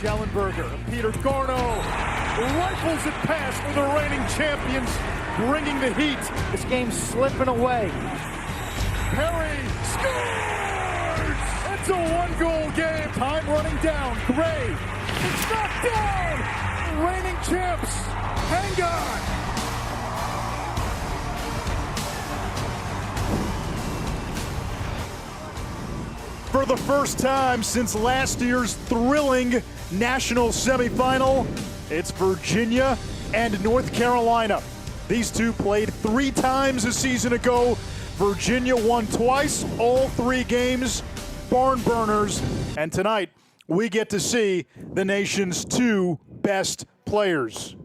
Shellenberger, Peter Garno rifles it past for the reigning champions, bringing the heat. This game's slipping away. Perry scores! It's a one-goal game. Time running down. Gray, it's knocked down! Reigning champs, hang on! For the first time since last year's thrilling national semifinal, it's Virginia and North Carolina. These two played 3 times a season ago. Virginia won twice, all 3 games, barn burners. And tonight, we get to see the nation's 2 best players.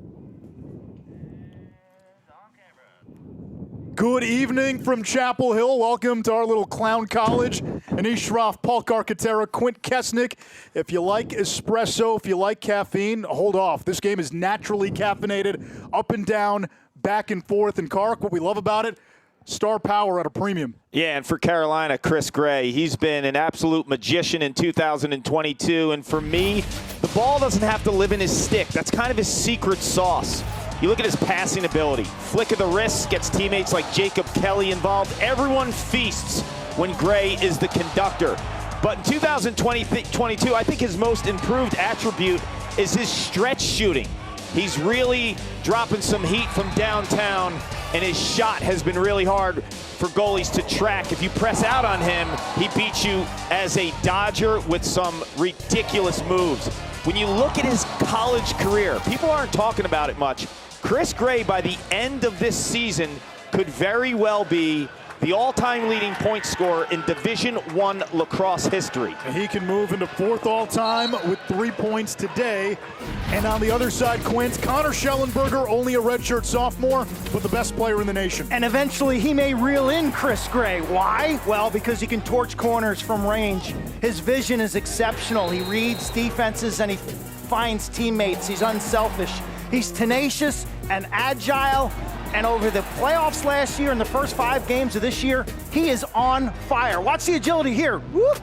Good evening from Chapel Hill. Welcome to our little clown college. Anish Shroff, Paul Carcaterra, Quint Kesnick. If you like espresso, if you like caffeine, hold off. This game is naturally caffeinated, up and down, back and forth. And Kark, what we love about it, star power at a premium. Yeah, and for Carolina, Chris Gray, he's been an absolute magician in 2022. And for me, the ball doesn't have to live in his stick. That's kind of his secret sauce. You look at his passing ability. Flick of the wrist gets teammates like Jacob Kelly involved. Everyone feasts when Gray is the conductor. But in 2022, I think his most improved attribute is his stretch shooting. He's really dropping some heat from downtown, and his shot has been really hard for goalies to track. If you press out on him, he beats you as a Dodger with some ridiculous moves. When you look at his college career, people aren't talking about it much. Chris Gray, by the end of this season, could very well be the all-time leading point scorer in Division I lacrosse history. He can move into 4th all-time with 3 points today. And on the other side, Quint, Connor Shellenberger, only a redshirt sophomore, but the best player in the nation. And eventually he may reel in Chris Gray. Why? Well, because he can torch corners from range. His vision is exceptional. He reads defenses and he finds teammates. He's unselfish. He's tenacious and agile. And over the playoffs last year and the first 5 games of this year, he is on fire. Watch the agility here. Whoop.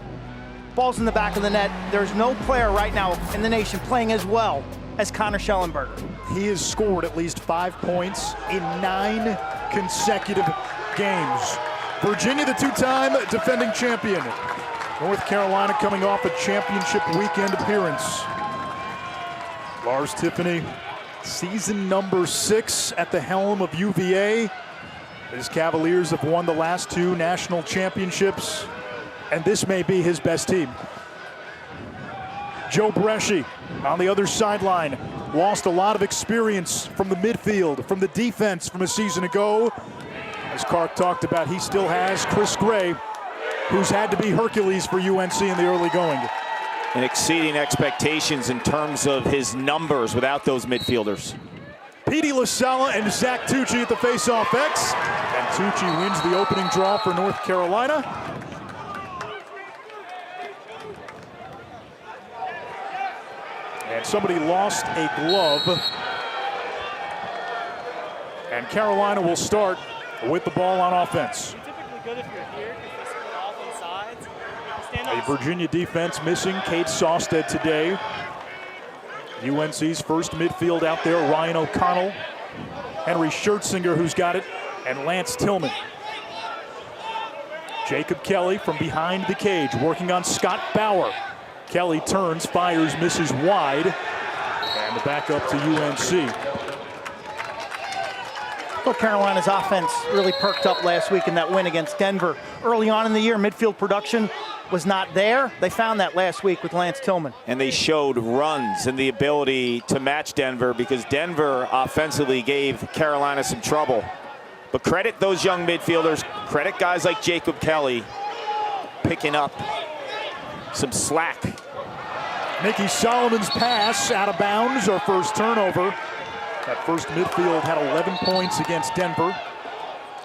Ball's in the back of the net. There's no player right now in the nation playing as well as Connor Shellenberger. He has scored at least 5 points in 9 consecutive games. Virginia, the 2-time defending champion. North Carolina coming off a championship weekend appearance. Lars Tiffany, season number 6 at the helm of UVA. His Cavaliers have won the last 2 national championships, and this may be his best team. Joe Bresci on the other sideline, lost a lot of experience from the midfield, from the defense from a season ago. As Kark talked about, he still has Chris Gray, who's had to be Hercules for UNC in the early going. And exceeding expectations in terms of his numbers without those midfielders. Petey LaSala and Zach Tucci at the face-off X. And Tucci wins the opening draw for North Carolina. And somebody lost a glove. And Carolina will start with the ball on offense. Typically good if you're here because they split off on sides. A Virginia defense missing Kate Sawstead today. UNC's first midfield out there, Ryan O'Connell, Henry Schertzinger, who's got it, and Lance Tillman. Jacob Kelly from behind the cage, working on Scott Bauer. Kelly turns, fires, misses wide, and the back up to UNC. Well, Carolina's offense really perked up last week in that win against Denver. Early on in the year, midfield production was not there. They found that last week with Lance Tillman. And they showed runs and the ability to match Denver because Denver offensively gave Carolina some trouble. But credit those young midfielders, credit guys like Jacob Kelly picking up some slack. Nikki Solomon's pass out of bounds, our first turnover. That first midfield had 11 points against Denver.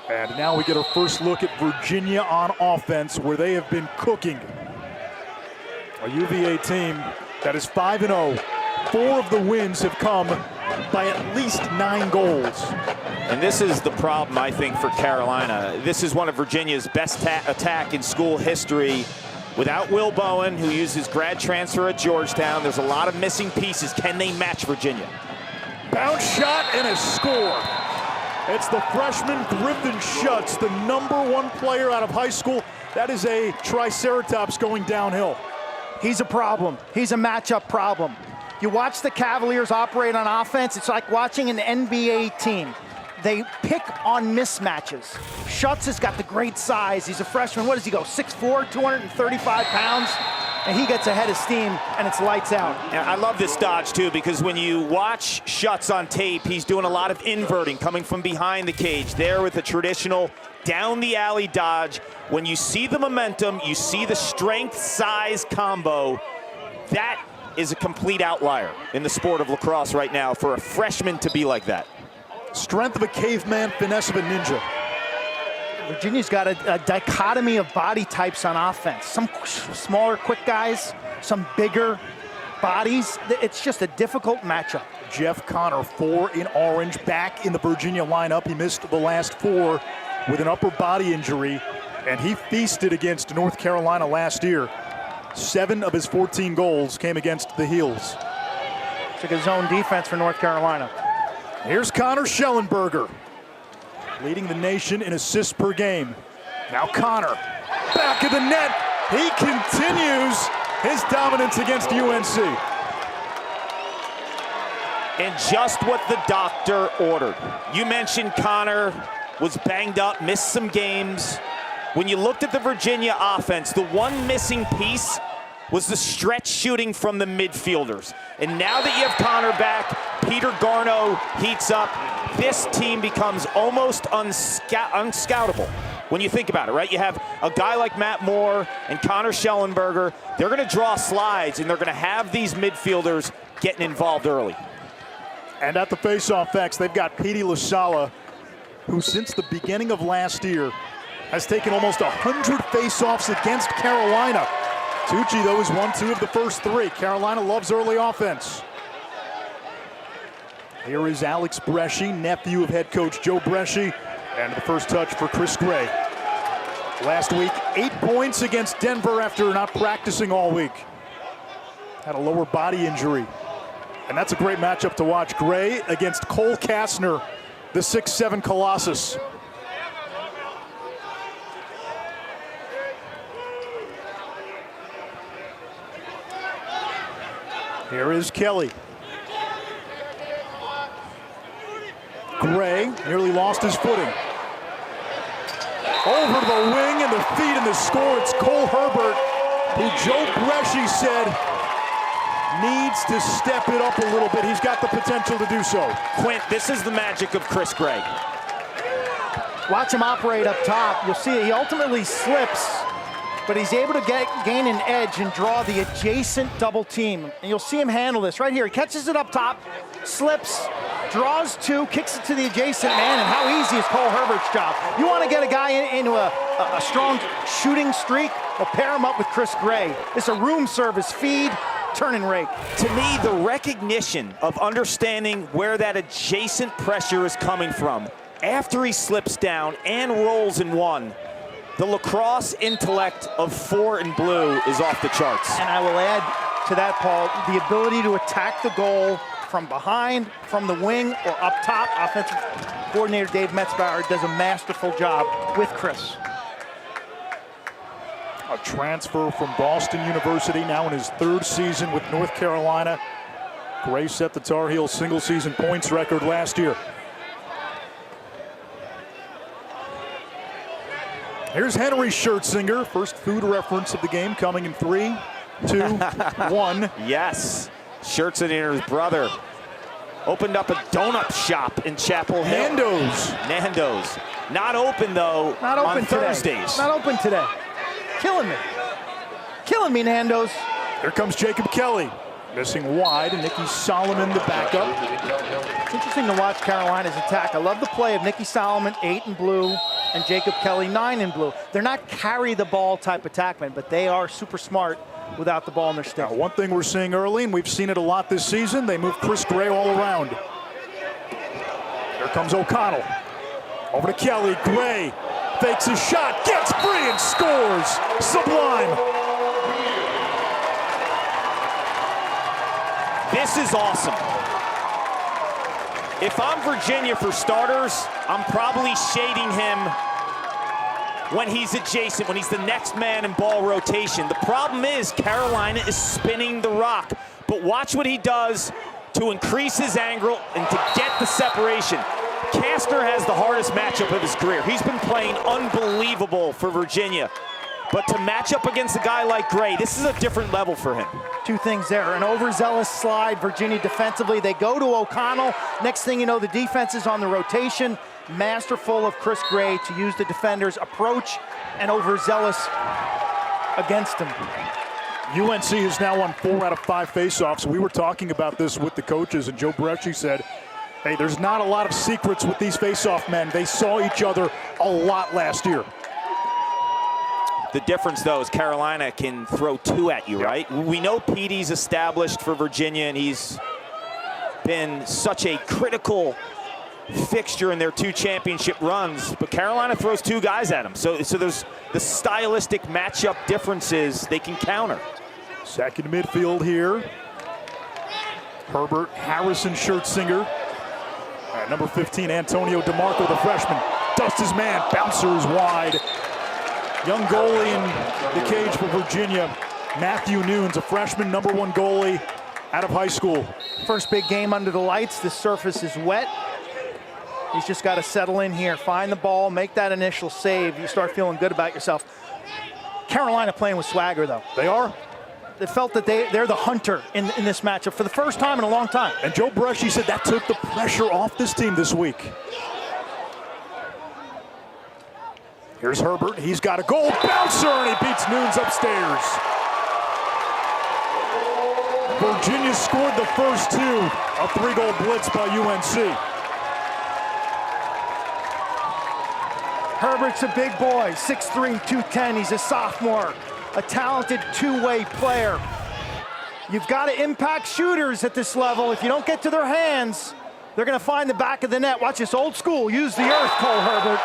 And now we get our first look at Virginia on offense, where they have been cooking. A UVA team that is 5-0. 4 of the wins have come by at least 9 goals. And this is the problem, I think, for Carolina. This is one of Virginia's best attack in school history. Without Will Bowen, who used his grad transfer at Georgetown, there's a lot of missing pieces. Can they match Virginia? Bounce shot and a score. It's the freshman Griffin Schutz, the #1 player out of high school. That is a triceratops going downhill. He's a problem. He's a matchup problem. You watch the Cavaliers operate on offense, it's like watching an NBA team. They pick on mismatches. Schutz has got the great size. He's a freshman. What does he go? 6'4", 235 pounds? And he gets ahead of steam, and it's lights out. And I love this dodge, too, because when you watch Schutz on tape, he's doing a lot of inverting, coming from behind the cage, there with the traditional down-the-alley dodge. When you see the momentum, you see the strength-size combo, that is a complete outlier in the sport of lacrosse right now for a freshman to be like that. Strength of a caveman, finesse of a ninja. Virginia's got a dichotomy of body types on offense. Some smaller, quick guys, some bigger bodies. It's just a difficult matchup. Jeff Connor, 4 in orange, back in the Virginia lineup. He missed the last 4 with an upper body injury, and he feasted against North Carolina last year. 7 of his 14 goals came against the Heels. It's like a zone defense for North Carolina. Here's Connor Shellenberger, leading the nation in assists per game. Now Connor, back of the net. He continues his dominance against UNC. And just what the doctor ordered. You mentioned Connor was banged up, missed some games. When you looked at the Virginia offense, the one missing piece was the stretch shooting from the midfielders. And now that you have Connor back, Peter Garno heats up. This team becomes almost unscoutable when you think about it, right? You have a guy like Matt Moore and Connor Shellenberger. They're going to draw slides, and they're going to have these midfielders getting involved early. And at the face-off X, they've got Petey LaSala, who since the beginning of last year has taken almost 100 face-offs against Carolina. Tucci, though, has won 2 of the first 3. Carolina loves early offense. Here is Alex Bresci, nephew of head coach Joe Bresci, and the first touch for Chris Gray. Last week, 8 points against Denver after not practicing all week. Had a lower body injury. And that's a great matchup to watch. Gray against Cole Kastner, the 6'7" Colossus. Here is Kelly. Gray nearly lost his footing. Over to the wing and the feet and the score. It's Cole Herbert, who Joe Bresci said needs to step it up a little bit. He's got the potential to do so. Quint, this is the magic of Chris Gray. Watch him operate up top. You'll see he ultimately slips, but he's able to gain an edge and draw the adjacent double team. And you'll see him handle this right here. He catches it up top, slips, draws 2, kicks it to the adjacent man, and how easy is Cole Herbert's job? You want to get a guy into a strong shooting streak? Well, pair him up with Chris Gray. It's a room service feed, turn and rake. To me, the recognition of understanding where that adjacent pressure is coming from after he slips down and rolls in 1, the lacrosse intellect of 4 in blue is off the charts. And I will add to that, Paul, the ability to attack the goal from behind, from the wing, or up top. Offensive coordinator Dave Metzbauer does a masterful job with Chris. A transfer from Boston University, now in his 3rd season with North Carolina. Gray set the Tar Heels single-season points record last year. Here's Henry Schertzinger, first food reference of the game, coming in 3, 2, 1. Yes, Schertzinger's brother opened up a donut shop in Chapel Hill. Nando's. Not open, though, Not open on today. Thursdays. Not open today. Killing me. Killing me, Nando's. Here comes Jacob Kelly, missing wide, and Nikki Solomon, the backup. It's interesting to watch Carolina's attack. I love the play of Nikki Solomon, 8 in blue, and Jacob Kelly, 9 in blue. They're not carry the ball type attackmen, but they are super smart without the ball in their stick. Now, one thing we're seeing early, and we've seen it a lot this season, they move Chris Gray all around. Here comes O'Connell. Over to Kelly. Gray fakes his shot, gets free and scores. Sublime. This is awesome. If I'm Virginia, for starters, I'm probably shading him when he's adjacent, when he's the next man in ball rotation. The problem is Carolina is spinning the rock. But watch what he does to increase his angle and to get the separation. Kastner has the hardest matchup of his career. He's been playing unbelievable for Virginia. But to match up against a guy like Gray, this is a different level for him. Two things there, an overzealous slide, Virginia defensively. They go to O'Connell. Next thing you know, the defense is on the rotation. Masterful of Chris Gray to use the defender's approach and overzealous against him. UNC is now on 4 out of 5 faceoffs. We were talking about this with the coaches, and Joe Bresci said, hey, there's not a lot of secrets with these faceoff men. They saw each other a lot last year. The difference, though, is Carolina can throw 2 at you, right? We know Petey's established for Virginia, and he's been such a critical fixture in their 2 championship runs, but Carolina throws 2 guys at him. So there's the stylistic matchup differences they can counter. Second midfield here. Herbert, Harrison, Schertzinger. Number 15, Antonio DeMarco, the freshman. Dusts his man, bouncer is wide. Young goalie in the cage for Virginia, Matthew Nunes, a freshman, number 1 goalie out of high school. First big game under the lights. The surface is wet. He's just got to settle in here, find the ball, make that initial save. You start feeling good about yourself. Carolina playing with swagger, though. They are. They felt that they're the hunter in this matchup for the first time in a long time. And Joe Bresci said that took the pressure off this team this week. Here's Herbert, he's got a goal, bouncer, and he beats Nunes upstairs. Virginia scored the first 2, a 3-goal blitz by UNC. Herbert's a big boy, 6'3", 210, he's a sophomore, a talented 2-way player. You've got to impact shooters at this level. If you don't get to their hands, they're gonna find the back of the net. Watch this, old school, use the earth, Cole Herbert.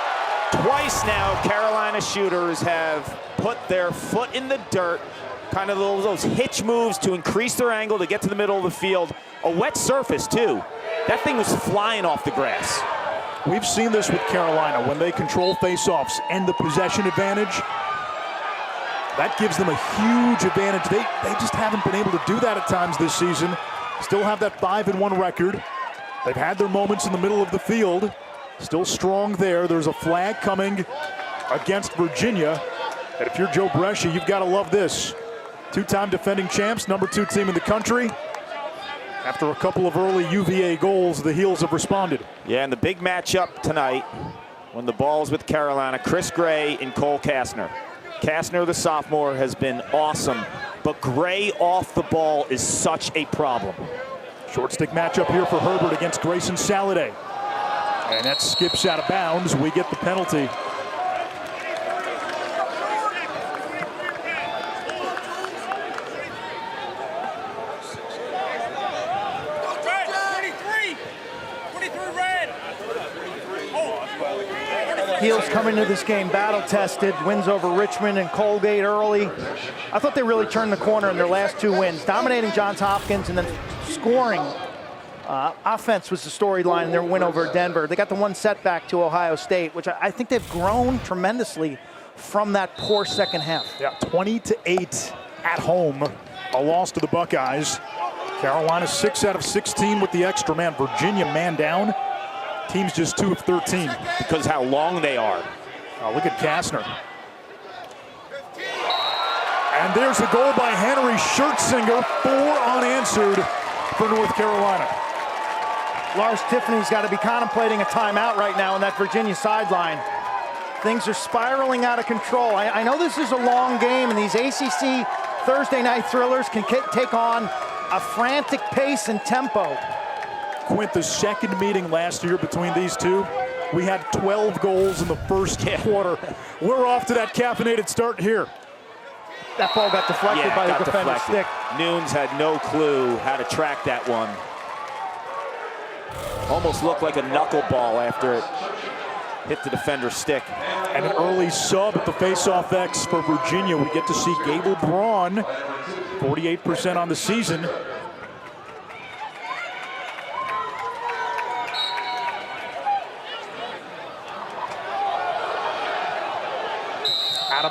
Twice now, Carolina shooters have put their foot in the dirt, kind of those hitch moves to increase their angle to get to the middle of the field. A wet surface, too. That thing was flying off the grass. We've seen this with Carolina when they control faceoffs and the possession advantage. That gives them a huge advantage. They just haven't been able to do that at times this season. Still have that 5-1 record. They've had their moments in the middle of the field. Still strong there. There's a flag coming against Virginia. And if you're Joe Bresci, you've got to love this. 2-time defending champs, number 2 team in the country. After a couple of early UVA goals, the Heels have responded. Yeah, and the big matchup tonight, when the ball's with Carolina, Chris Gray and Cole Kastner. Kastner, the sophomore, has been awesome, but Gray off the ball is such a problem. Short stick matchup here for Herbert against Grayson Saladay. And that skips out of bounds. We get the penalty. Heels coming to this game battle-tested, wins over Richmond and Colgate early. I thought they really turned the corner in their last 2 wins, dominating Johns Hopkins and then scoring. Offense was the storyline in their win over Denver. They got the 1 setback to Ohio State, which I think they've grown tremendously from that poor second half. Yeah, 20-8 at home, a loss to the Buckeyes. Carolina 6 out of 16 with the extra man. Virginia man down. Team's just 2 of 13. Because how long they are. Oh, look at Kastner. And there's a goal by Henry Schertzinger, 4 unanswered for North Carolina. Lars Tiffany's got to be contemplating a timeout right now on that Virginia sideline. Things are spiraling out of control. I know this is a long game, and these ACC Thursday night thrillers can take on a frantic pace and tempo. Quint, the second meeting last year between these two, we had 12 goals in the first quarter. We're off to that caffeinated start here. That ball got deflected by the defender's stick. Nunes had no clue how to track that one. Almost looked like a knuckleball after it hit the defender's stick. And an early sub at the faceoff X for Virginia. We get to see Gable Braun, 48% on the season.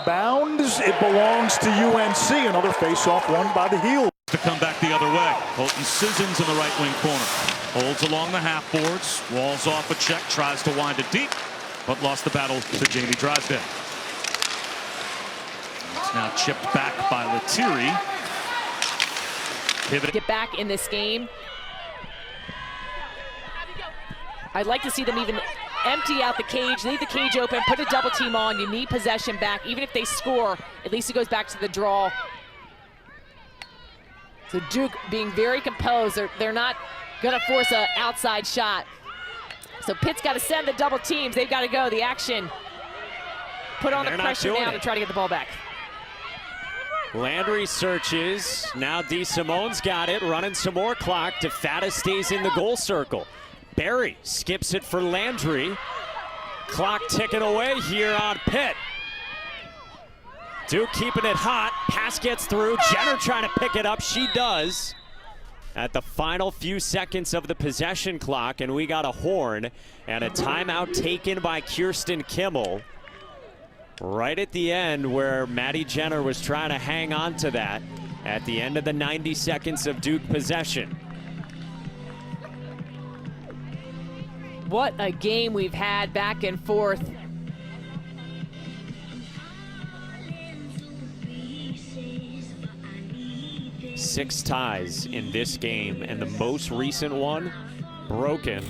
bounds. It belongs to UNC. Another face-off won by the Heels. To come back the other way. Holton Sissons in the right wing corner. Holds along the half boards. Walls off a check. Tries to wind it deep. But lost the battle to Jamie Drysdale. It's now chipped back by Lettieri. Get back in this game. I'd like to see them even empty out the cage, leave the cage open, put a double team on. You need possession back. Even if they score, at least it goes back to the draw. So Duke being very composed. They're not going to force an outside shot. So Pitt's got to send the double teams. They've got to go. The action. Put on the pressure now to try to get the ball back. Landry searches. Now DeSimone's got it, running some more clock. DeFatis stays in the goal circle. Barry skips it for Landry. Clock ticking away here on Pitt. Duke keeping it hot. Pass gets through. Jenner trying to pick it up. She does. At the final few seconds of the possession clock, and we got a horn and a timeout taken by Kirsten Kimmel. Right at the end where Maddie Jenner was trying to hang on to that at the end of the 90 seconds of Duke possession. What a game we've had back and forth. Six ties in this game, and the most recent one broken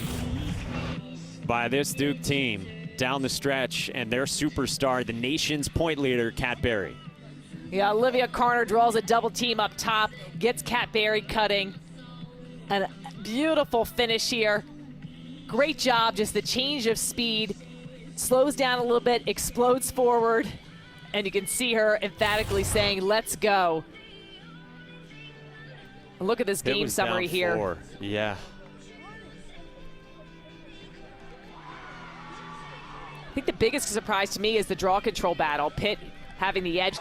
by this Duke team down the stretch, and their superstar, the nation's point leader, Kat Berry. Yeah, Olivia Carter draws a double team up top, gets Kat Berry cutting. And a beautiful finish here. Great job, just the change of speed. Slows down a little bit, explodes forward, and you can see her emphatically saying, let's go. Look at this game summary here. 4. Yeah. I think the biggest surprise to me is the draw control battle. Pitt having the edge.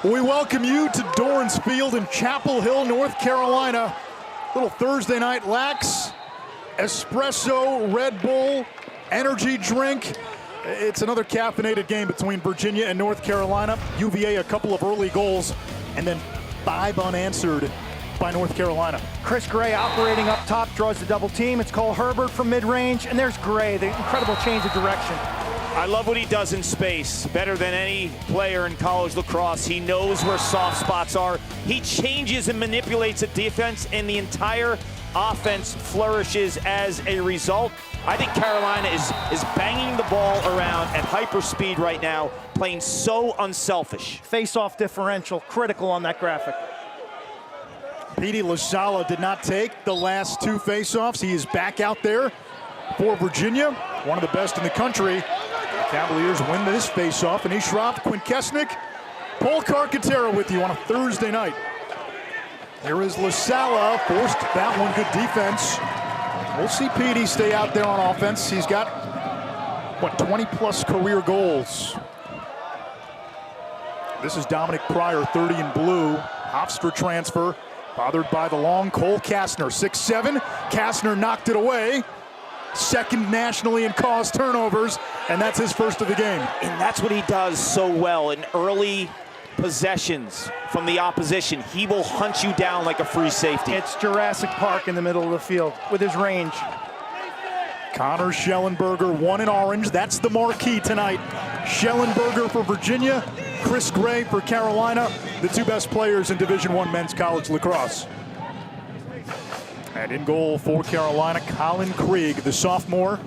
We welcome you to Dorrance Field in Chapel Hill, North Carolina. Little Thursday night lax, espresso, Red Bull, energy drink. It's another caffeinated game between Virginia and North Carolina. UVA a couple of early goals, and then 5 unanswered by North Carolina. Chris Gray operating up top, draws the double team. It's Cole Herbert from mid-range, and there's Gray, the incredible change of direction. I love what he does in space. Better than any player in college lacrosse. He knows where soft spots are. He changes and manipulates the defense, and the entire offense flourishes as a result. I think Carolina is banging the ball around at hyper speed right now, playing so unselfish. Face-off differential, critical on that graphic. Petey Lasala did not take the last 2 face-offs. He is back out there for Virginia, one of the best in the country. The Cavaliers win this face-off, and Ishrav Quinn-Kesnick, Paul Carcaterra with you on a Thursday night. Here is Lasala, forced that one, good defense. We'll see Petey stay out there on offense. He's got, what, 20-plus career goals. This is Dominic Pryor, 30 in blue. Hofstra transfer, bothered by the long Cole Kastner, 6'7". Kastner knocked it away. Second nationally in caused turnovers, and that's his first of the game. And that's what he does so well in early possessions from the opposition. He will hunt you down like a free safety. It's Jurassic Park in the middle of the field with his range. Connor Shellenberger, 1 in orange. That's the marquee tonight. Shellenberger for Virginia, Chris Gray for Carolina, the 2 best players in Division I men's college lacrosse. And in goal for Carolina, Colin Krieg, the sophomore.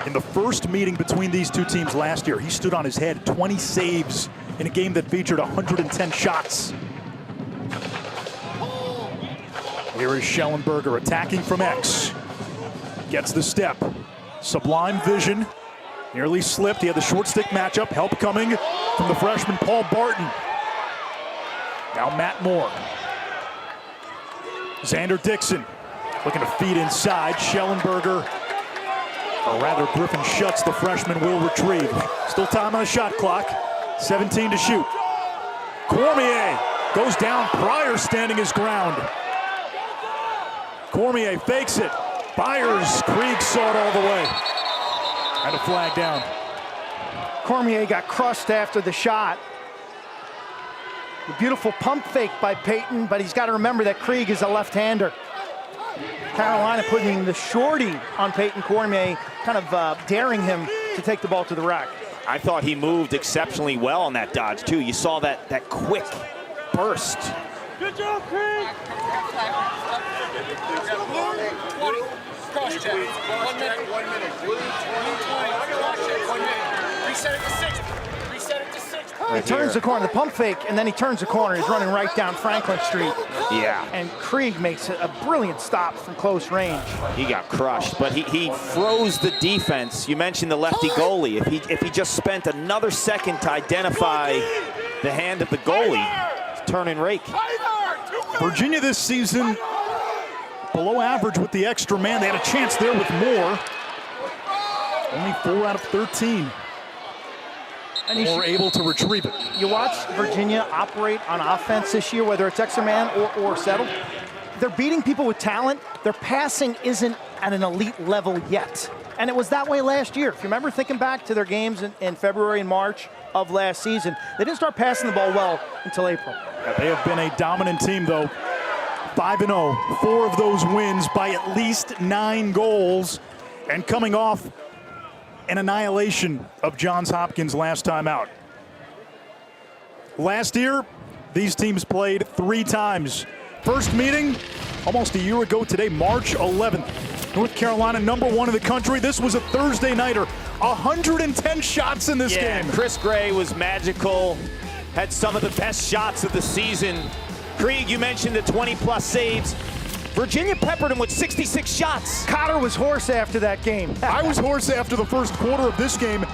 In the first meeting between these 2 teams last year, he stood on his head, 20 saves in a game that featured 110 shots. Here is Shellenberger attacking from X. Gets the step. Sublime vision. Nearly slipped. He had the short stick matchup. Help coming from the freshman Paul Barton. Now Matt Moore. Xander Dixon Looking to feed inside. Schellenberger, or rather Griffin Schutz, the freshman, will retrieve. Still time on the shot clock. 17 to shoot. Cormier goes down. Pryor standing his ground. Cormier fakes it. Fires. Krieg saw it all the way. And a flag down. Cormier got crushed after the shot. The beautiful pump fake by Peyton, but he's got to remember that Krieg is a left-hander. Carolina putting the shorty on Peyton Cormier, kind of daring him to take the ball to the rack. I thought he moved exceptionally well on that dodge, too. You saw that quick burst. Good job, Craig. Cross check. 1 minute. 1 minute. Cross check. 1 minute. Reset it to 6. Reset it to 6. He turns the corner, the pump fake, and then he turns the corner. He's running right down Franklin Street. Yeah. And Krieg makes a brilliant stop from close range. He got crushed, but he froze the defense. You mentioned the lefty goalie. If he just spent another second to identify the hand of the goalie, turn and rake. Virginia this season below average with the extra man. They had a chance there with more. Only 4 out of 13. And were able to retrieve it. You watch Virginia operate on offense this year, whether it's extra man or settled. They're beating people with talent. Their passing isn't at an elite level yet. And it was that way last year. If you remember thinking back to their games in February and March of last season, they didn't start passing the ball well until April. Yeah, they have been a dominant team, though. 5-0, 4 of those wins by at least 9 goals. And coming off an annihilation of Johns Hopkins last time out. Last year, these teams played 3 times. First meeting almost a year ago today, March 11th. North Carolina, #1 in the country. This was a Thursday nighter. 110 shots in this game. Chris Gray was magical. Had some of the best shots of the season. Krieg, you mentioned the 20-plus saves. Virginia peppered him with 66 shots. Cotter was hoarse after that game. I was hoarse after the first quarter of this game.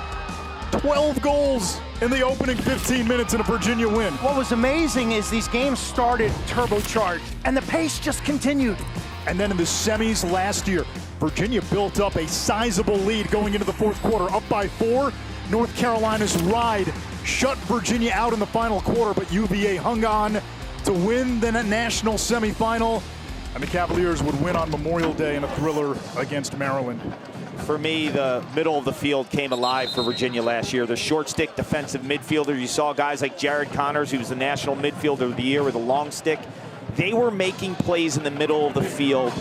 12 goals in the opening 15 minutes in a Virginia win. What was amazing is these games started turbocharged, and the pace just continued. And then in the semis last year, Virginia built up a sizable lead going into the fourth quarter, up by 4. North Carolina's ride shut Virginia out in the final quarter, but UVA hung on to win the national semifinal. And the Cavaliers would win on Memorial Day in a thriller against Maryland. For me, the middle of the field came alive for Virginia last year. The short stick defensive midfielder, you saw guys like Jared Connors, who was the National Midfielder of the Year with a long stick. They were making plays in the middle of the field.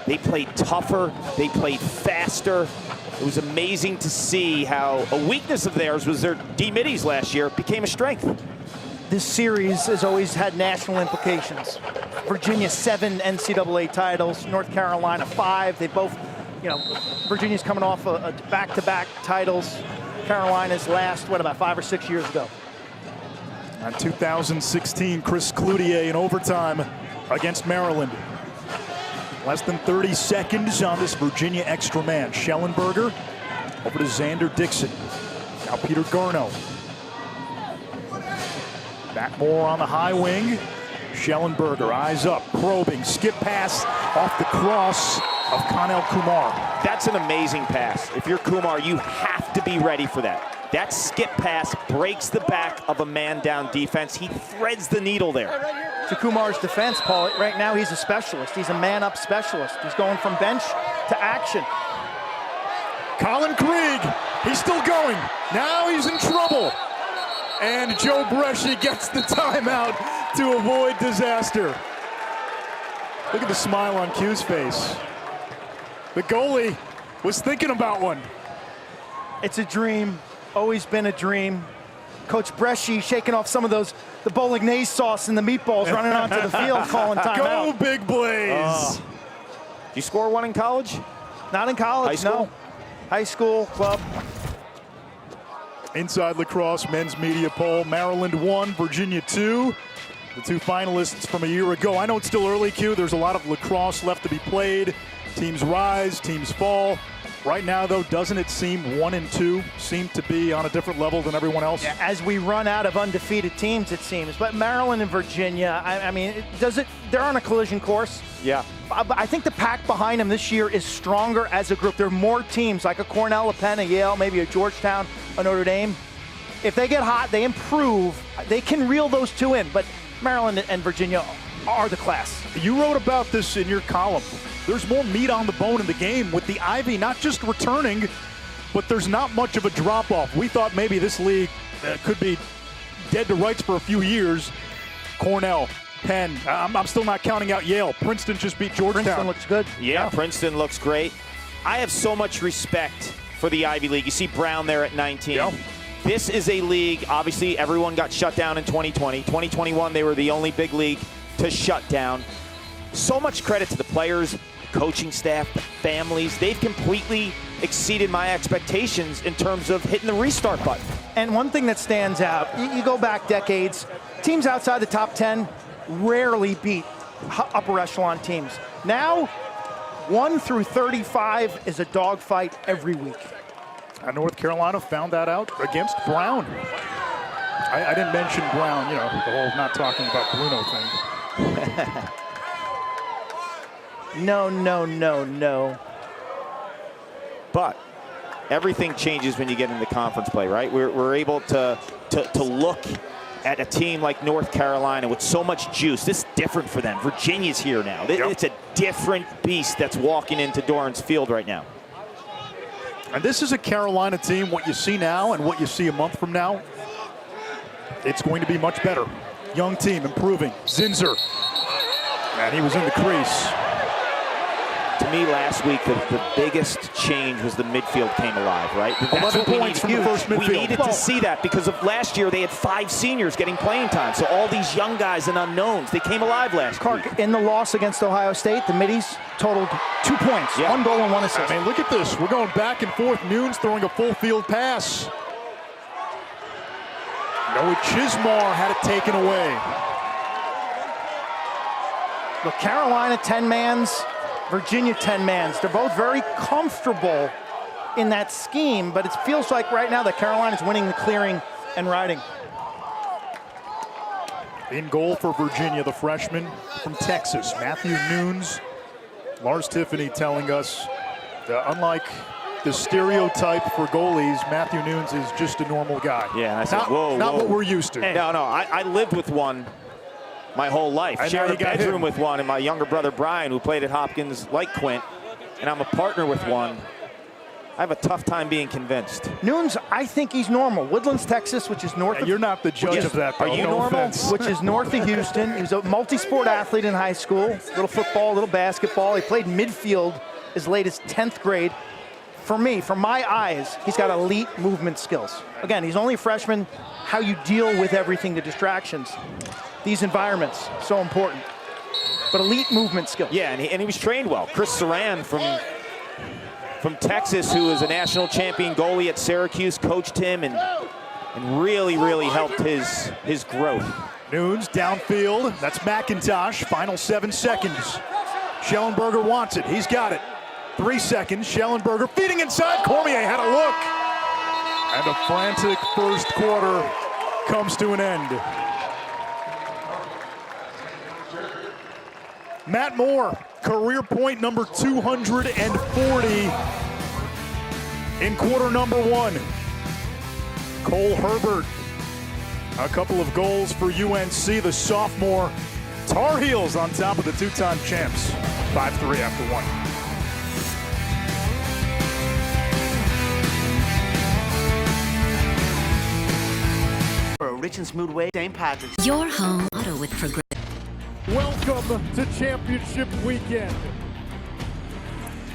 They played tougher, they played faster. It was amazing to see how a weakness of theirs was their D-middies last year. It became a strength. This series has always had national implications. Virginia 7 NCAA titles, North Carolina 5. They both, Virginia's coming off a back-to-back titles. Carolina's last, about 5 or 6 years ago. In 2016, Chris Cloutier in overtime against Maryland. Less than 30 seconds on this Virginia extra man. Shellenberger over to Xander Dixon. Now Peter Garneau. Back more on the high wing. Schellenberger, eyes up, probing, skip pass off the cross of Connell Kumar. That's an amazing pass. If you're Kumar, you have to be ready for that. That skip pass breaks the back of a man-down defense. He threads the needle there. To Kumar's defense, Paul, right now he's a specialist. He's a man-up specialist. He's going from bench to action. Colin Krieg, he's still going. Now he's in trouble. And Joe Bresci gets the timeout to avoid disaster. Look at the smile on Q's face. The goalie was thinking about one. It's a dream, always been a dream. Coach Bresci shaking off some of the bolognese sauce and the meatballs running onto the field, calling timeout. Go Big Blaze. Did you score one in college? Not in college, High school? no. High school, club. Inside Lacrosse men's media poll, Maryland 1, Virginia 2. The 2 finalists from a year ago. I know it's still early, Q. There's a lot of lacrosse left to be played. Teams rise, teams fall. Right now, though, doesn't it seem 1 and 2 seem to be on a different level than everyone else? Yeah, as we run out of undefeated teams, it seems. But Maryland and Virginia, I mean, they're on a collision course. Yeah. I think the pack behind them this year is stronger as a group. There are more teams like a Cornell, a Penn, a Yale, maybe a Georgetown, a Notre Dame. If they get hot, they improve, they can reel those two in. But Maryland and Virginia are the class. You wrote about this in your column. There's more meat on the bone in the game with the Ivy not just returning, but there's not much of a drop-off. We thought maybe this league could be dead to rights for a few years. Cornell, Penn, I'm still not counting out Yale. Princeton just beat Georgetown. Princeton looks good. Yeah, Princeton looks great. I have so much respect for the Ivy League. You see Brown there at 19. Yep. This is a league, obviously everyone got shut down in 2020. 2021, they were the only big league to shut down. So much credit to the players, the coaching staff, the families. They've completely exceeded my expectations in terms of hitting the restart button. And one thing that stands out, you go back decades, teams outside the top 10 rarely beat upper echelon teams. Now, 1 through 35 is a dogfight every week. North Carolina found that out against Brown. I didn't mention Brown, you know, the whole not talking about Bruno thing. No. But everything changes when you get into conference play, right? We're able to look at a team like North Carolina with so much juice. This is different for them. Virginia's here now. It's a different beast that's walking into Doran's Field right now. And this is a Carolina team, what you see now and what you see a month from now, it's going to be much better. Young team, improving. Zinzer, and he was in the crease. To me, last week, the biggest change was the midfield came alive, right? That's 11 what we points needed. from the first midfield. We needed to see that because of last year, they had 5 seniors getting playing time. So all these young guys and unknowns, they came alive last week. In the loss against Ohio State, the middies totaled 2 points, 1 goal and 1 assist. I mean, look at this. We're going back and forth. Nunes throwing a full field pass. Noah Chismar had it taken away. Look, Carolina 10-mans, Virginia 10-mans. They're both very comfortable in that scheme, but it feels like right now that Carolina's winning the clearing and riding. In goal for Virginia, the freshman from Texas, Matthew Nunes. Lars Tiffany telling us that unlike the stereotype for goalies, Matthew Nunes is just a normal guy. Yeah, and I said, not what we're used to. No, I lived with one my whole life. I Shared a bedroom him with one, and my younger brother Brian, who played at Hopkins like Quint, and I'm a partner with one. I have a tough time being convinced. Nunes, I think he's normal. Woodlands, Texas, which is north of... You're not the judge of that, though. Are you no normal? offense. Which is north of Houston. He was a multi-sport athlete in high school. Little football, little basketball. He played midfield as late as 10th grade. For me, from my eyes, he's got elite movement skills. Again, he's only a freshman. How you deal with everything, the distractions, these environments, so important. But elite movement skills. Yeah, and he was trained well. Chris Saran from Texas, who is a national champion goalie at Syracuse, coached him and really, really helped his growth. Nunes downfield. That's McIntosh. Final 7 seconds. Shellenberger wants it. He's got it. 3 seconds. Shellenberger feeding inside. Cormier had a look. And a frantic first quarter comes to an end. Matt Moore, career point number 240 in quarter number 1. Cole Herbert, a couple of goals for UNC, the sophomore. Tar Heels on top of the 2-time champs. 5-3 after 1. For a rich and smooth way, St. Patrick's. Your home auto with Progressive. Welcome to championship weekend.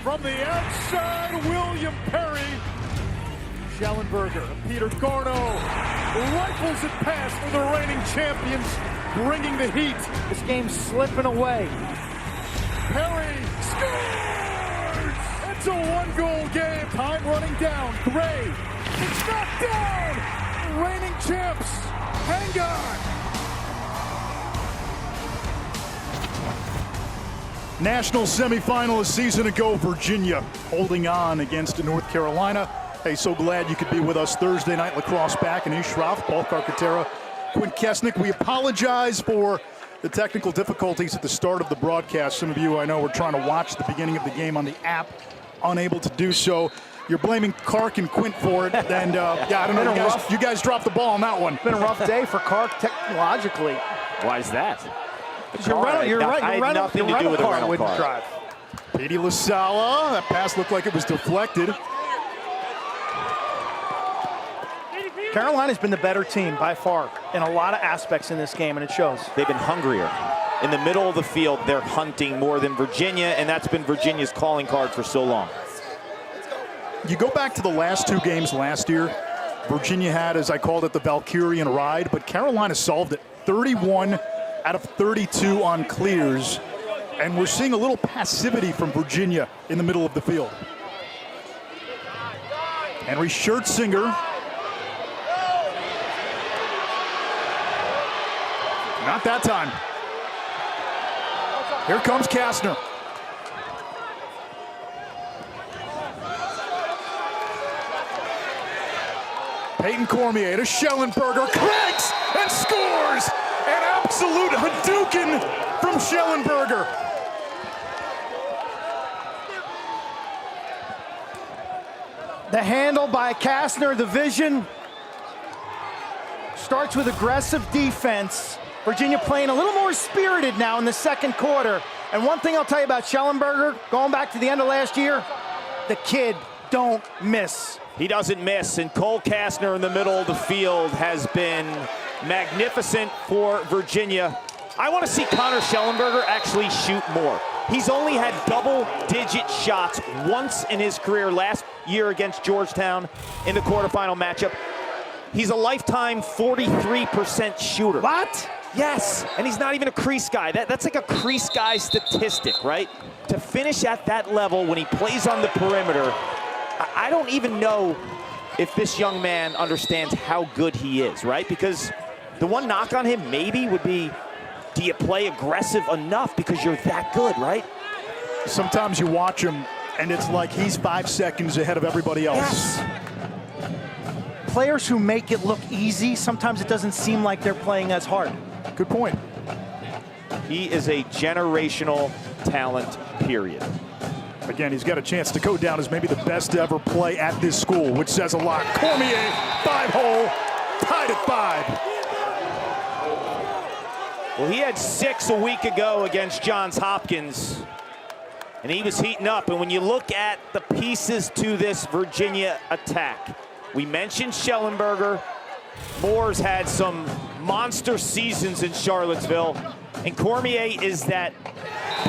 From the outside, William Perry. Shellenberger, Peter Garno rifles it past for the reigning champions, bringing the heat. This game's slipping away. Perry scores! It's a 1-goal game. Time running down. Gray, it's knocked down. Reigning champs, hang on. National semifinal a season ago, Virginia holding on against North Carolina. Hey, so glad you could be with us Thursday night lacrosse back in East Shroff, Paul Carcaterra, Quinn Kesnick. We apologize for the technical difficulties at the start of the broadcast. Some of you, I know, were trying to watch the beginning of the game on the app, unable to do so. You're blaming Kark and Quint for it, and yeah, I don't know, you guys dropped the ball on that one. It's been a rough day for Kark technologically. Why is that? You're right. I had nothing to do with the rental car. Drive. Petey LaSala, that pass looked like it was deflected. Carolina's been the better team by far in a lot of aspects in this game, and it shows. They've been hungrier. In the middle of the field, they're hunting more than Virginia, and that's been Virginia's calling card for so long. You go back to the last two games last year, Virginia had, as I called it, the Valkyrian ride, but Carolina solved it. 31 out of 32 on clears, and we're seeing a little passivity from Virginia in the middle of the field. Henry Schertzinger. Not that time. Here comes Kastner. Peyton Cormier to Shellenberger, cranks and scores! An absolute Hadouken from Shellenberger. The handle by Kastner, the vision. Starts with aggressive defense. Virginia playing a little more spirited now in the second quarter. And one thing I'll tell you about Shellenberger, going back to the end of last year, the kid don't miss. He doesn't miss, and Cole Kastner in the middle of the field has been magnificent for Virginia. I want to see Connor Shellenberger actually shoot more. He's only had double-digit shots once in his career, last year against Georgetown in the quarterfinal matchup. He's a lifetime 43% shooter. What? Yes, and he's not even a crease guy. That's like a crease guy statistic, right? To finish at that level when he plays on the perimeter, I don't even know if this young man understands how good he is, right? Because the one knock on him maybe would be, do you play aggressive enough because you're that good, right? Sometimes you watch him and it's like he's 5 seconds ahead of everybody else. Yes. Players who make it look easy, sometimes it doesn't seem like they're playing as hard. Good point. He is a generational talent, period. Again, he's got a chance to go down as maybe the best to ever play at this school, which says a lot. Cormier, 5-hole, tied at 5. Well, he had 6 a week ago against Johns Hopkins, and he was heating up. And when you look at the pieces to this Virginia attack, we mentioned Shellenberger. Moore's had some monster seasons in Charlottesville, and Cormier is that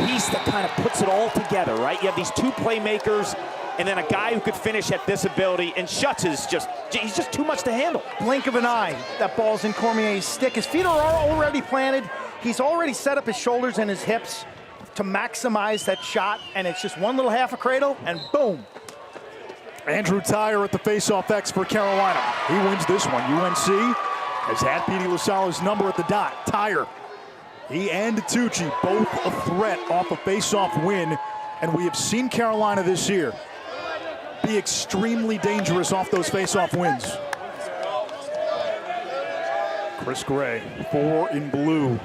piece that kind of puts it all together, right? You have these two playmakers and then a guy who could finish at this ability, and Schutz is he's just too much to handle. Blink of an eye, that ball's in Cormier's stick. His feet are already planted. He's already set up his shoulders and his hips to maximize that shot, and it's just one little half a cradle, and boom. Andrew Tyre at the face-off X for Carolina. He wins this one. UNC has had Petey LaSala's number at the dot. Tyre, he and Tucci both a threat off a face-off win, and we have seen Carolina this year be extremely dangerous off those face-off wins. Chris Gray, 4 in blue.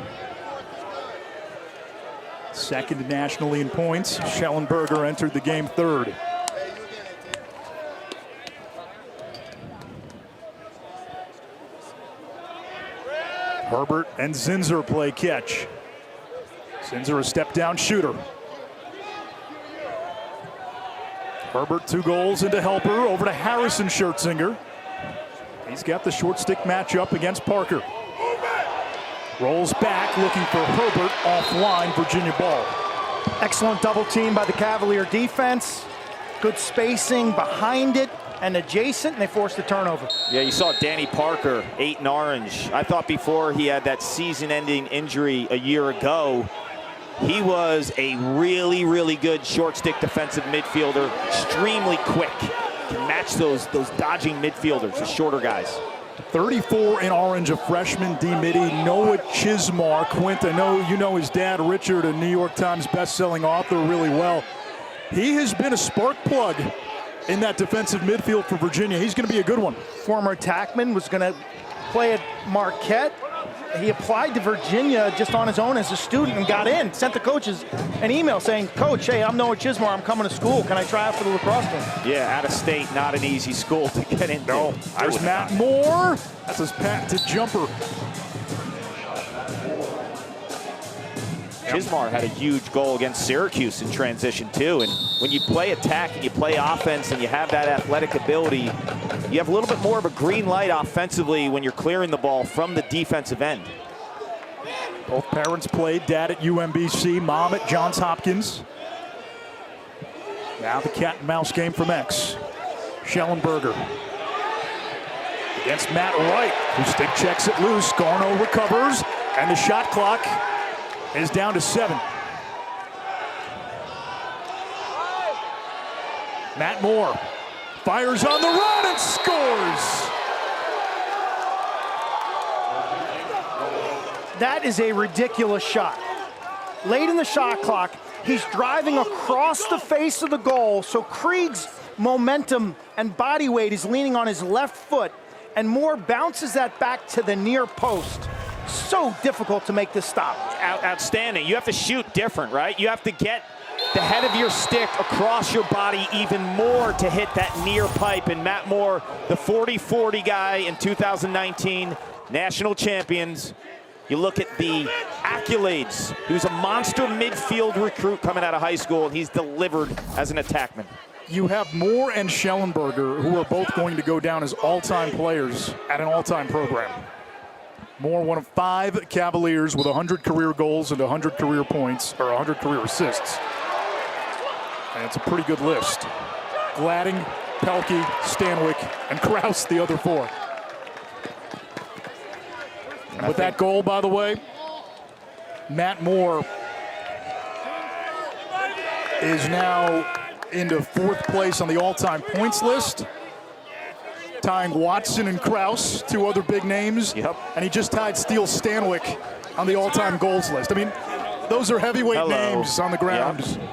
Second nationally in points. Shellenberger entered the game third. Herbert and Zinzer play catch. Zinzer a step-down shooter. Herbert 2 goals into helper, over to Harrison Schertzinger. He's got the short stick matchup against Parker. Rolls back, looking for Herbert, offline, Virginia ball. Excellent double team by the Cavalier defense. Good spacing behind it and adjacent, and they forced the turnover. Yeah, you saw Danny Parker, 8 in orange. I thought before he had that season-ending injury a year ago, he was a really, really good short stick defensive midfielder, extremely quick. Can match those dodging midfielders, the shorter guys. 34 in orange, a freshman, D-Midi. Noah Chismar. Quint, I know you know his dad, Richard, a New York Times best-selling author, really well. He has been a spark plug in that defensive midfield for Virginia. He's going to be a good one. Former attackman, was going to play at Marquette. He applied to Virginia just on his own as a student and got in. Sent the coaches an email saying, Coach, hey, I'm Noah Chismar. I'm coming to school. Can I try out for the lacrosse team? Yeah, out of state, not an easy school to get into. No. There's Matt Moore. That's his patented jumper. Chismar had a huge goal against Syracuse in transition too, and when you play attack and you play offense and you have that athletic ability, you have a little bit more of a green light offensively when you're clearing the ball from the defensive end. Both parents played, dad at UMBC, mom at Johns Hopkins. Now the cat and mouse game from X. Shellenberger against Matt Wright, who stick checks it loose. Garno recovers, and the shot clock is down to 7. Matt Moore fires on the run and scores. That is a ridiculous shot. Late in the shot clock, he's driving across the face of the goal, so Krieg's momentum and body weight is leaning on his left foot, and Moore bounces that back to the near post. So difficult to make this stop. Outstanding. You have to shoot different, right? You have to get the head of your stick across your body even more to hit that near pipe. And Matt Moore, the 40-40 guy in 2019, national champions. You look at the accolades. He was a monster midfield recruit coming out of high school, and he's delivered as an attackman. You have Moore and Shellenberger, who are both going to go down as all-time players at an all-time program. Moore, one of 5 Cavaliers with 100 career goals and 100 career points, or 100 career assists. And it's a pretty good list. Gladding, Pelkey, Stanwyck, and Krause, the other 4. And with that goal, by the way, Matt Moore is now into 4th place on the all-time points list, tying Watson and Krause, 2 other big names. Yep. And he just tied Steele Stanwyck on the all-time goals list. I mean, those are heavyweight names on the ground. Yep.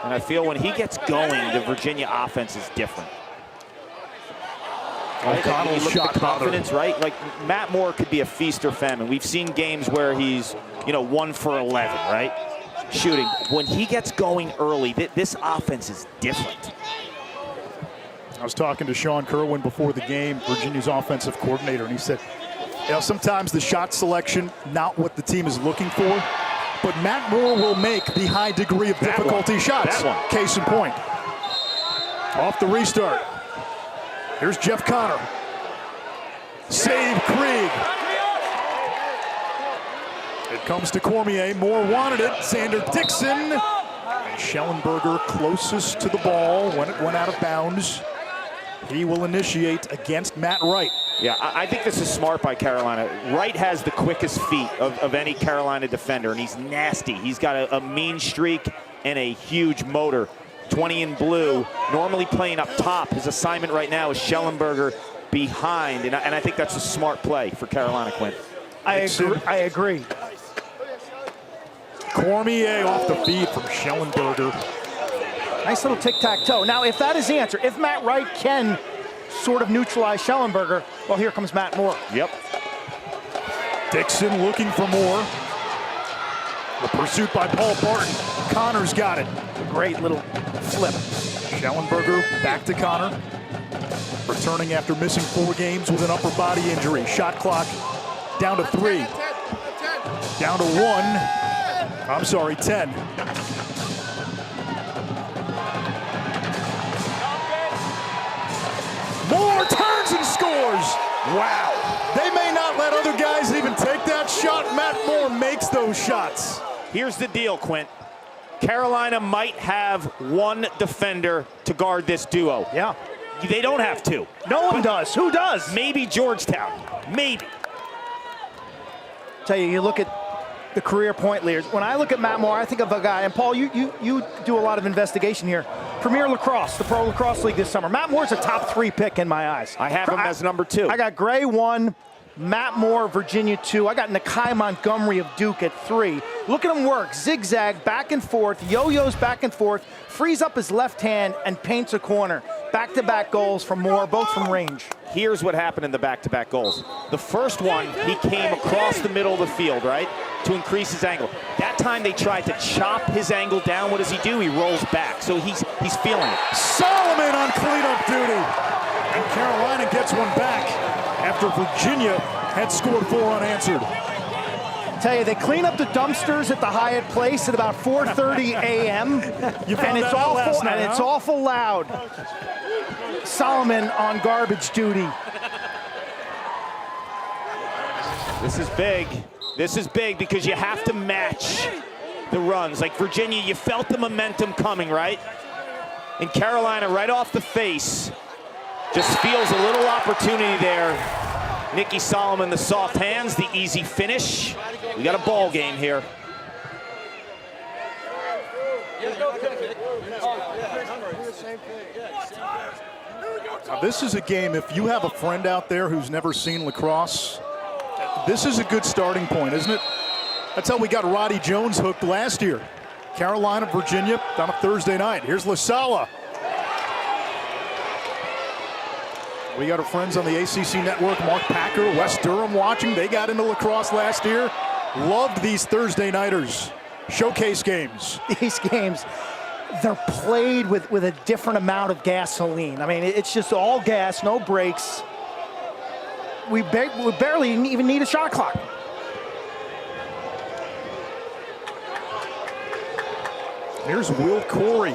And I feel when he gets going, the Virginia offense is different. Right? O'Connell's look shot at the confidence, right? Like Matt Moore could be a feast or famine. We've seen games where he's, 1 for 11, right? Shooting. When he gets going early, this offense is different. I was talking to Sean Kerwin before the game, Virginia's offensive coordinator, and he said, sometimes the shot selection, not what the team is looking for, but Matt Moore will make the high degree of difficulty shots. That one. Case in point. Off the restart. Here's Jeff Connor. Save Krieg. It comes to Cormier. Moore wanted it. Xander Dixon. And Shellenberger closest to the ball when it went out of bounds. He will initiate against Matt Wright. Yeah, I think this is smart by Carolina. Wright has the quickest feet of any Carolina defender, and he's nasty. He's got a mean streak and a huge motor. 20 in blue, normally playing up top. His assignment right now is Shellenberger behind, and I think that's a smart play for Carolina, Quinn. I agree. Cormier off the feed from Shellenberger. Nice little tic-tac-toe. Now, if that is the answer, if Matt Wright can sort of neutralize Shellenberger, well, here comes Matt Moore. Yep. Dixon looking for more. The pursuit by Paul Barton. Connor's got it. Great little flip. Shellenberger back to Connor. Returning after missing 4 games with an upper body injury. Shot clock down to 3. Down to 1. I'm sorry, 10. Moore turns and scores. Wow. They may not let other guys even take that shot. Matt Moore makes those shots. Here's the deal, Quint. Carolina might have 1 defender to guard this duo. Yeah. They don't have 2. No one does. Who does? Maybe Georgetown. Maybe. Tell you, you look at the career point leaders. When I look at Matt Moore, I think of a guy, and Paul, you do a lot of investigation here. Premier Lacrosse, the Pro Lacrosse League this summer. Matt Moore's a top 3 pick in my eyes. I have him as number 2. I got Gray 1, Matt Moore, Virginia 2. I got Nakai Montgomery of Duke at 3. Look at him work. Zigzag, back and forth, yo-yos back and forth, frees up his left hand and paints a corner. Back-to-back goals from Moore, both from range. Here's what happened in the back-to-back goals. The first one, he came across the middle of the field, right, to increase his angle. That time they tried to chop his angle down. What does he do? He rolls back. So he's feeling it. Solomon on cleanup duty. And Carolina gets one back after Virginia had scored 4 unanswered. Tell you, they clean up the dumpsters at the Hyatt Place at about 4:30 a.m. and it's awful, and it's awful loud. Solomon on garbage duty. This is big. This is big because you have to match the runs. Like Virginia, you felt the momentum coming, right? And Carolina, right off the face, just feels a little opportunity there. Nicky Solomon, the soft hands, the easy finish. We got a ball game here. Now, this is a game, if you have a friend out there who's never seen lacrosse, this is a good starting point, isn't it? That's how we got Roddy Jones hooked last year. Carolina, Virginia, on a Thursday night. Here's LaSala. We got our friends on the ACC network, Mark Packer, West Durham watching. They got into lacrosse last year. Loved these Thursday nighters. Showcase games. These games, they're played with a different amount of gasoline. I mean, it's just all gas, no brakes. We barely even need a shot clock. Here's Will Corey.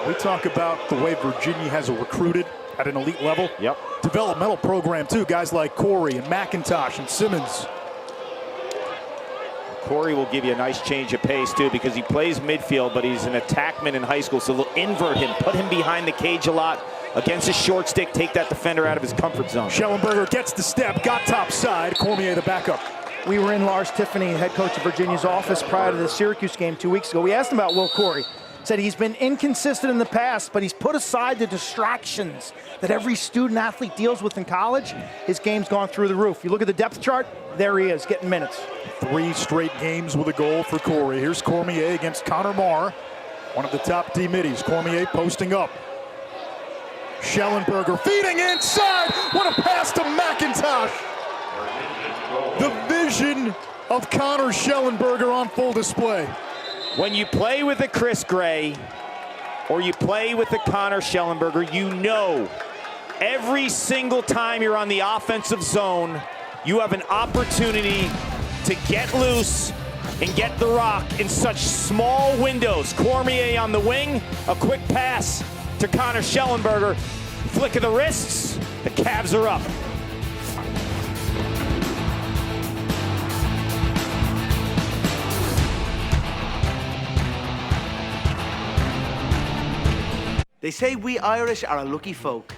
We talk about the way Virginia has recruited at an elite level. Yep. Developmental program too, guys like Corey and McIntosh and Simmons. Corey will give you a nice change of pace too because he plays midfield, but he's an attackman in high school, so they'll invert him, put him behind the cage a lot against his short stick, take that defender out of his comfort zone. Shellenberger gets the step, got top side. Cormier the backup. We were in Lars Tiffany, head coach of Virginia's office prior to the Syracuse game 2 weeks ago. We asked him about Will Corey. Said he's been inconsistent in the past, but he's put aside the distractions that every student athlete deals with in college. His game's gone through the roof. You look at the depth chart, there he is, getting minutes. 3 straight games with a goal for Corey. Here's Cormier against Connor Marr, one of the top D middies. Cormier posting up. Shellenberger feeding inside. What a pass to McIntosh. The vision of Connor Shellenberger on full display. When you play with a Chris Gray or you play with a Connor Shellenberger, you know every single time you're on the offensive zone, you have an opportunity to get loose and get the rock in such small windows. Cormier on the wing, a quick pass to Connor Shellenberger, flick of the wrists, the Cavs are up. They say we Irish are a lucky folk.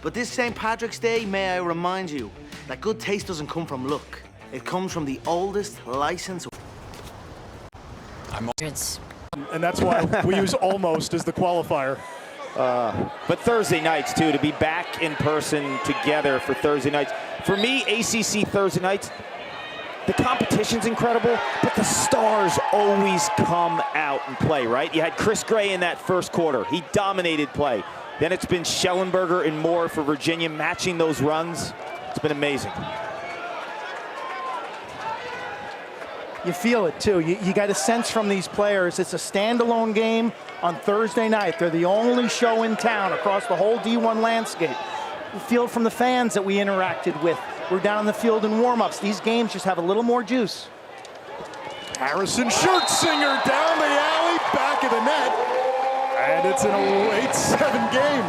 But this St. Patrick's Day, may I remind you that good taste doesn't come from luck. It comes from the oldest license. And that's why we use almost as the qualifier. But Thursday nights, too, to be back in person together for Thursday nights. For me, ACC Thursday nights, the competition's incredible, but the stars always come out and play, right? You had Chris Gray in that first quarter. He dominated play. Then it's been Shellenberger and Moore for Virginia matching those runs. It's been amazing. You feel it, too. You got a sense from these players. It's a standalone game on Thursday night. They're the only show in town across the whole D1 landscape. You feel it from the fans that we interacted with. We're down on the field in warm-ups. These games just have a little more juice. Harrison Schertzinger down the alley, back of the net. And it's an 8-7 game.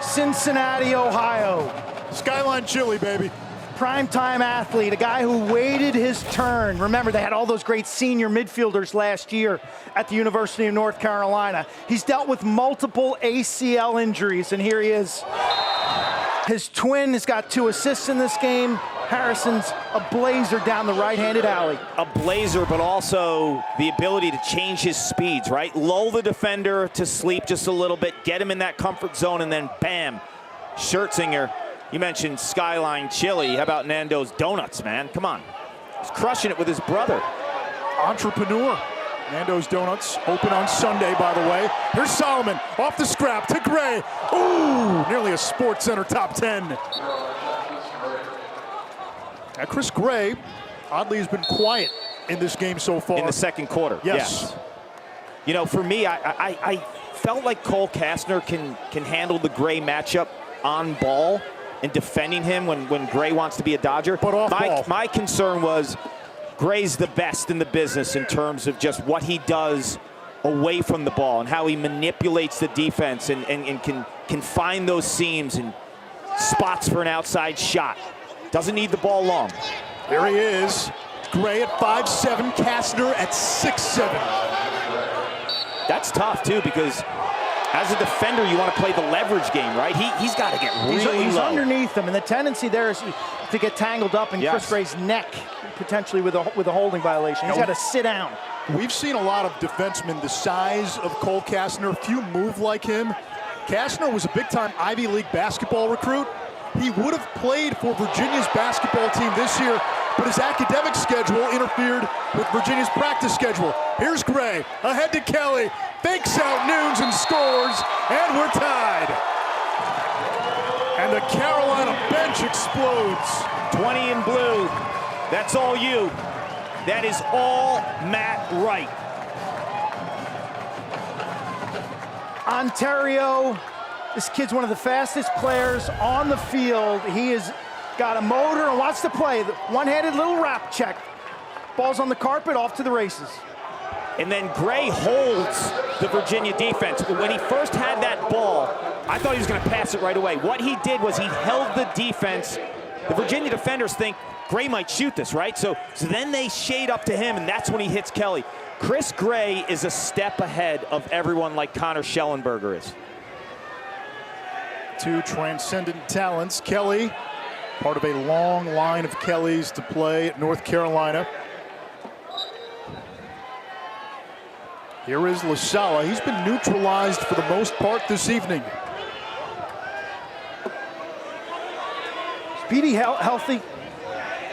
Cincinnati, Ohio. Skyline Chili, baby. Primetime athlete, a guy who waited his turn. Remember, they had all those great senior midfielders last year at the University of North Carolina. He's dealt with multiple ACL injuries, and here he is. His twin has got 2 assists in this game. Harrison's a blazer down the right-handed alley. A blazer, but also the ability to change his speeds, right? Lull the defender to sleep just a little bit, get him in that comfort zone, and then bam. Schertzinger, you mentioned Skyline Chili. How about Nando's Donuts, man? Come on. He's crushing it with his brother. Entrepreneur. Nando's Donuts open on Sunday, by the way. Here's Solomon off the scrap to Gray. Ooh, nearly a Sports Center top 10. Now, Chris Gray, oddly, has been quiet in this game so far. In the second quarter, yes. You know, for me, I felt like Cole Kastner can handle the Gray matchup on ball and defending him when Gray wants to be a Dodger. But off ball. My concern was Gray's the best in the business in terms of just what he does away from the ball and how he manipulates the defense and can find those seams and spots for an outside shot. Doesn't need the ball long. There he is. Gray at 5'7", Kastner at 6'7". That's tough, too, because as a defender, you want to play the leverage game, right? He's got to get really He's low. underneath them, and the tendency there is to get tangled up in Chris Gray's neck, potentially with a holding violation. He's got to sit down. We've seen a lot of defensemen the size of Cole Kastner, few move like him. Kastner was a big-time Ivy League basketball recruit. He would have played for Virginia's basketball team this year, but his academic schedule interfered with Virginia's practice schedule. Here's Gray, ahead to Kelly, fakes out Nunes and scores, and we're tied. And the Carolina bench explodes. 20 in blue, that's all you. That is all Matt Wright. Ontario, this kid's one of the fastest players on the field. He has got a motor and wants to play. The one-handed little wrap check. Ball's on the carpet, off to the races. And then Gray holds the Virginia defense. When he first had that ball, I thought he was going to pass it right away. What he did was he held the defense. The Virginia defenders think Gray might shoot this, right? So then they shade up to him, and that's when he hits Kelly. Chris Gray is a step ahead of everyone like Connor Shellenberger is. Two transcendent talents. Kelly, part of a long line of Kellys to play at North Carolina. Here is LaSala. He's been neutralized for the most part this evening. Speedy, healthy.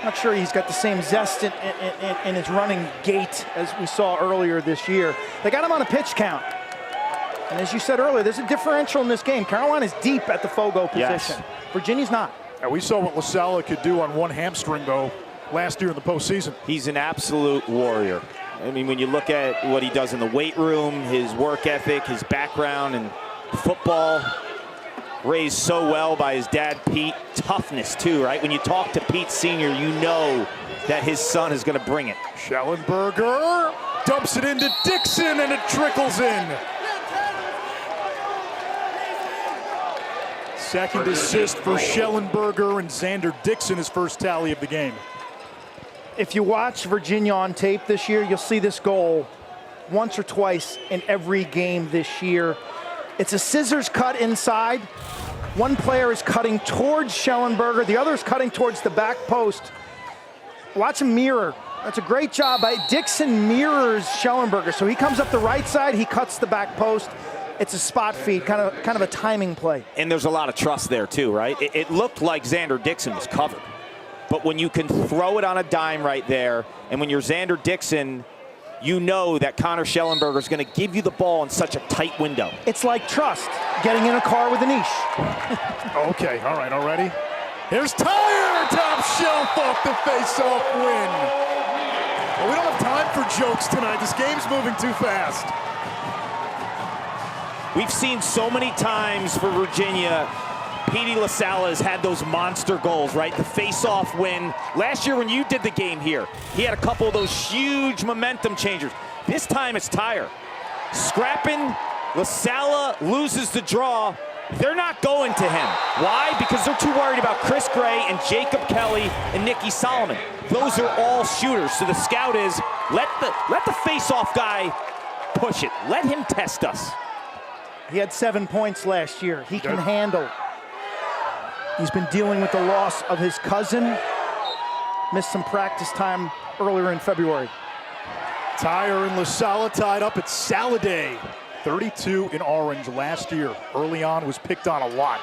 Not sure he's got the same zest in his running gait as we saw earlier this year. They got him on a pitch count. And as you said earlier, there's a differential in this game. Carolina's deep at the Fogo position. Yes. Virginia's not. And we saw what LaSala could do on one hamstring, though, last year in the postseason. He's an absolute warrior. I mean, when you look at what he does in the weight room, his work ethic, his background in football, raised so well by his dad, Pete. Toughness, too, right? When you talk to Pete Sr., you know that his son is going to bring it. Shellenberger dumps it into Dixon, and it trickles in. Second assist for Shellenberger, and Xander Dixon, his first tally of the game. If you watch Virginia on tape this year, you'll see this goal once or twice in every game this year. It's a scissors cut inside. One player is cutting towards Shellenberger. The other is cutting towards the back post. Watch him mirror. That's a great job by Dixon. Mirrors Shellenberger. So he comes up the right side. He cuts the back post. It's a spot feed, kind of a timing play. And there's a lot of trust there, too, right? It looked like Xander Dixon was covered. But when you can throw it on a dime right there, and when you're Xander Dixon, you know that Connor Shellenberger is going to give you the ball in such a tight window. It's like trust, getting in a car with a niche. Okay, all right, already. Here's Tyre, top shelf off the face-off win. Well, we don't have time for jokes tonight. This game's moving too fast. We've seen so many times for Virginia, Petey LaSala has had those monster goals, right? The face-off win. Last year when you did the game here, he had a couple of those huge momentum changers. This time it's Tyre. Scrapping, LaSala loses the draw. They're not going to him. Why? Because they're too worried about Chris Gray and Jacob Kelly and Nicky Solomon. Those are all shooters. So the scout is, let the face-off guy push it. Let him test us. He had 7 points last year. He can handle. He's been dealing with the loss of his cousin Missed some practice time earlier in February. Tyre and LaSalle tied up at Saladay. 32 in orange last year. Early on was picked on a lot.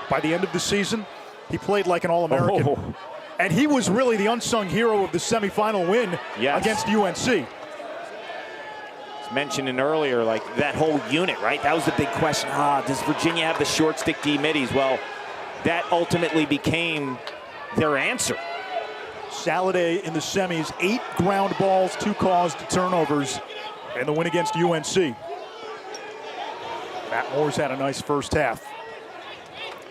By the end of the season, he played like an All-American. Oh. And he was really the unsung hero of the semifinal win against UNC. Mentioning earlier, like that whole unit, right? That was the big question. Does Virginia have the short stick D middies? Well, that ultimately became their answer. Saladay in the semis, 8 ground balls, 2 caused turnovers, and the win against UNC. Matt Moore's had a nice first half.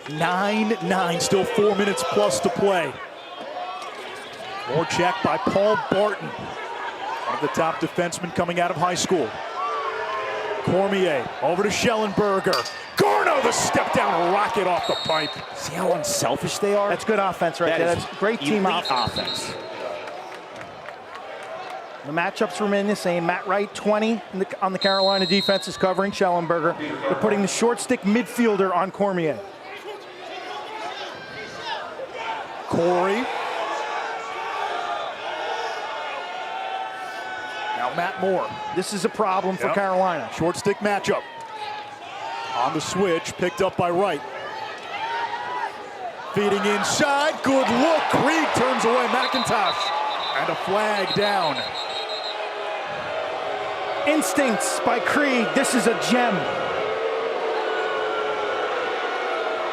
9-9, still 4 minutes plus to play. More check by Paul Barton, one of the top defensemen coming out of high school. Cormier over to Shellenberger. Garno, the step down rocket off the pipe. See how unselfish they are? That's good offense right there. That's great team offense. The matchups remain the same. Matt Wright, 20 on the Carolina defense, is covering Shellenberger. They're putting the short stick midfielder on Cormier. Corey. Now Matt Moore. This is a problem for Carolina. Short stick matchup. On the switch, picked up by Wright. Feeding inside, good look. Creed turns away McIntosh. And a flag down. Instincts by Creed. This is a gem.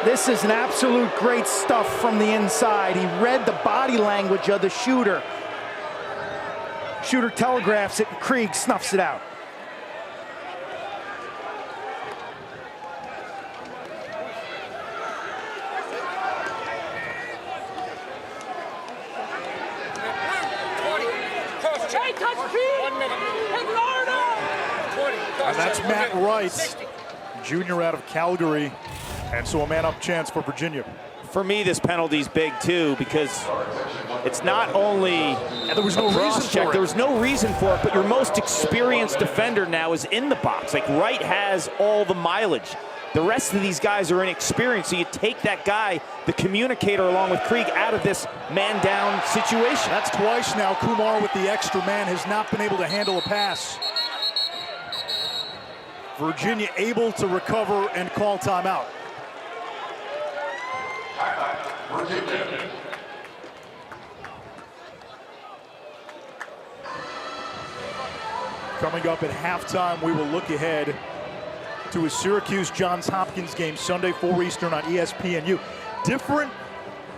This is an absolute great stuff from the inside. He read the body language of the shooter. Shooter telegraphs it, and Krieg snuffs it out. And that's Matt Wright, junior out of Calgary, and so a man-up chance for Virginia. For me, this penalty's big too, because it's not only there was no reason check. for it. There was no reason for it, but your most experienced defender now is in the box. Like Wright has all the mileage. The rest of these guys are inexperienced, so you take that guy, the communicator, along with Krieg, out of this man-down situation. That's twice now. Kumar with the extra man has not been able to handle a pass. Virginia able to recover and call timeout. Coming up at halftime, we will look ahead to a Syracuse-Johns Hopkins game Sunday, 4 Eastern on ESPNU. Different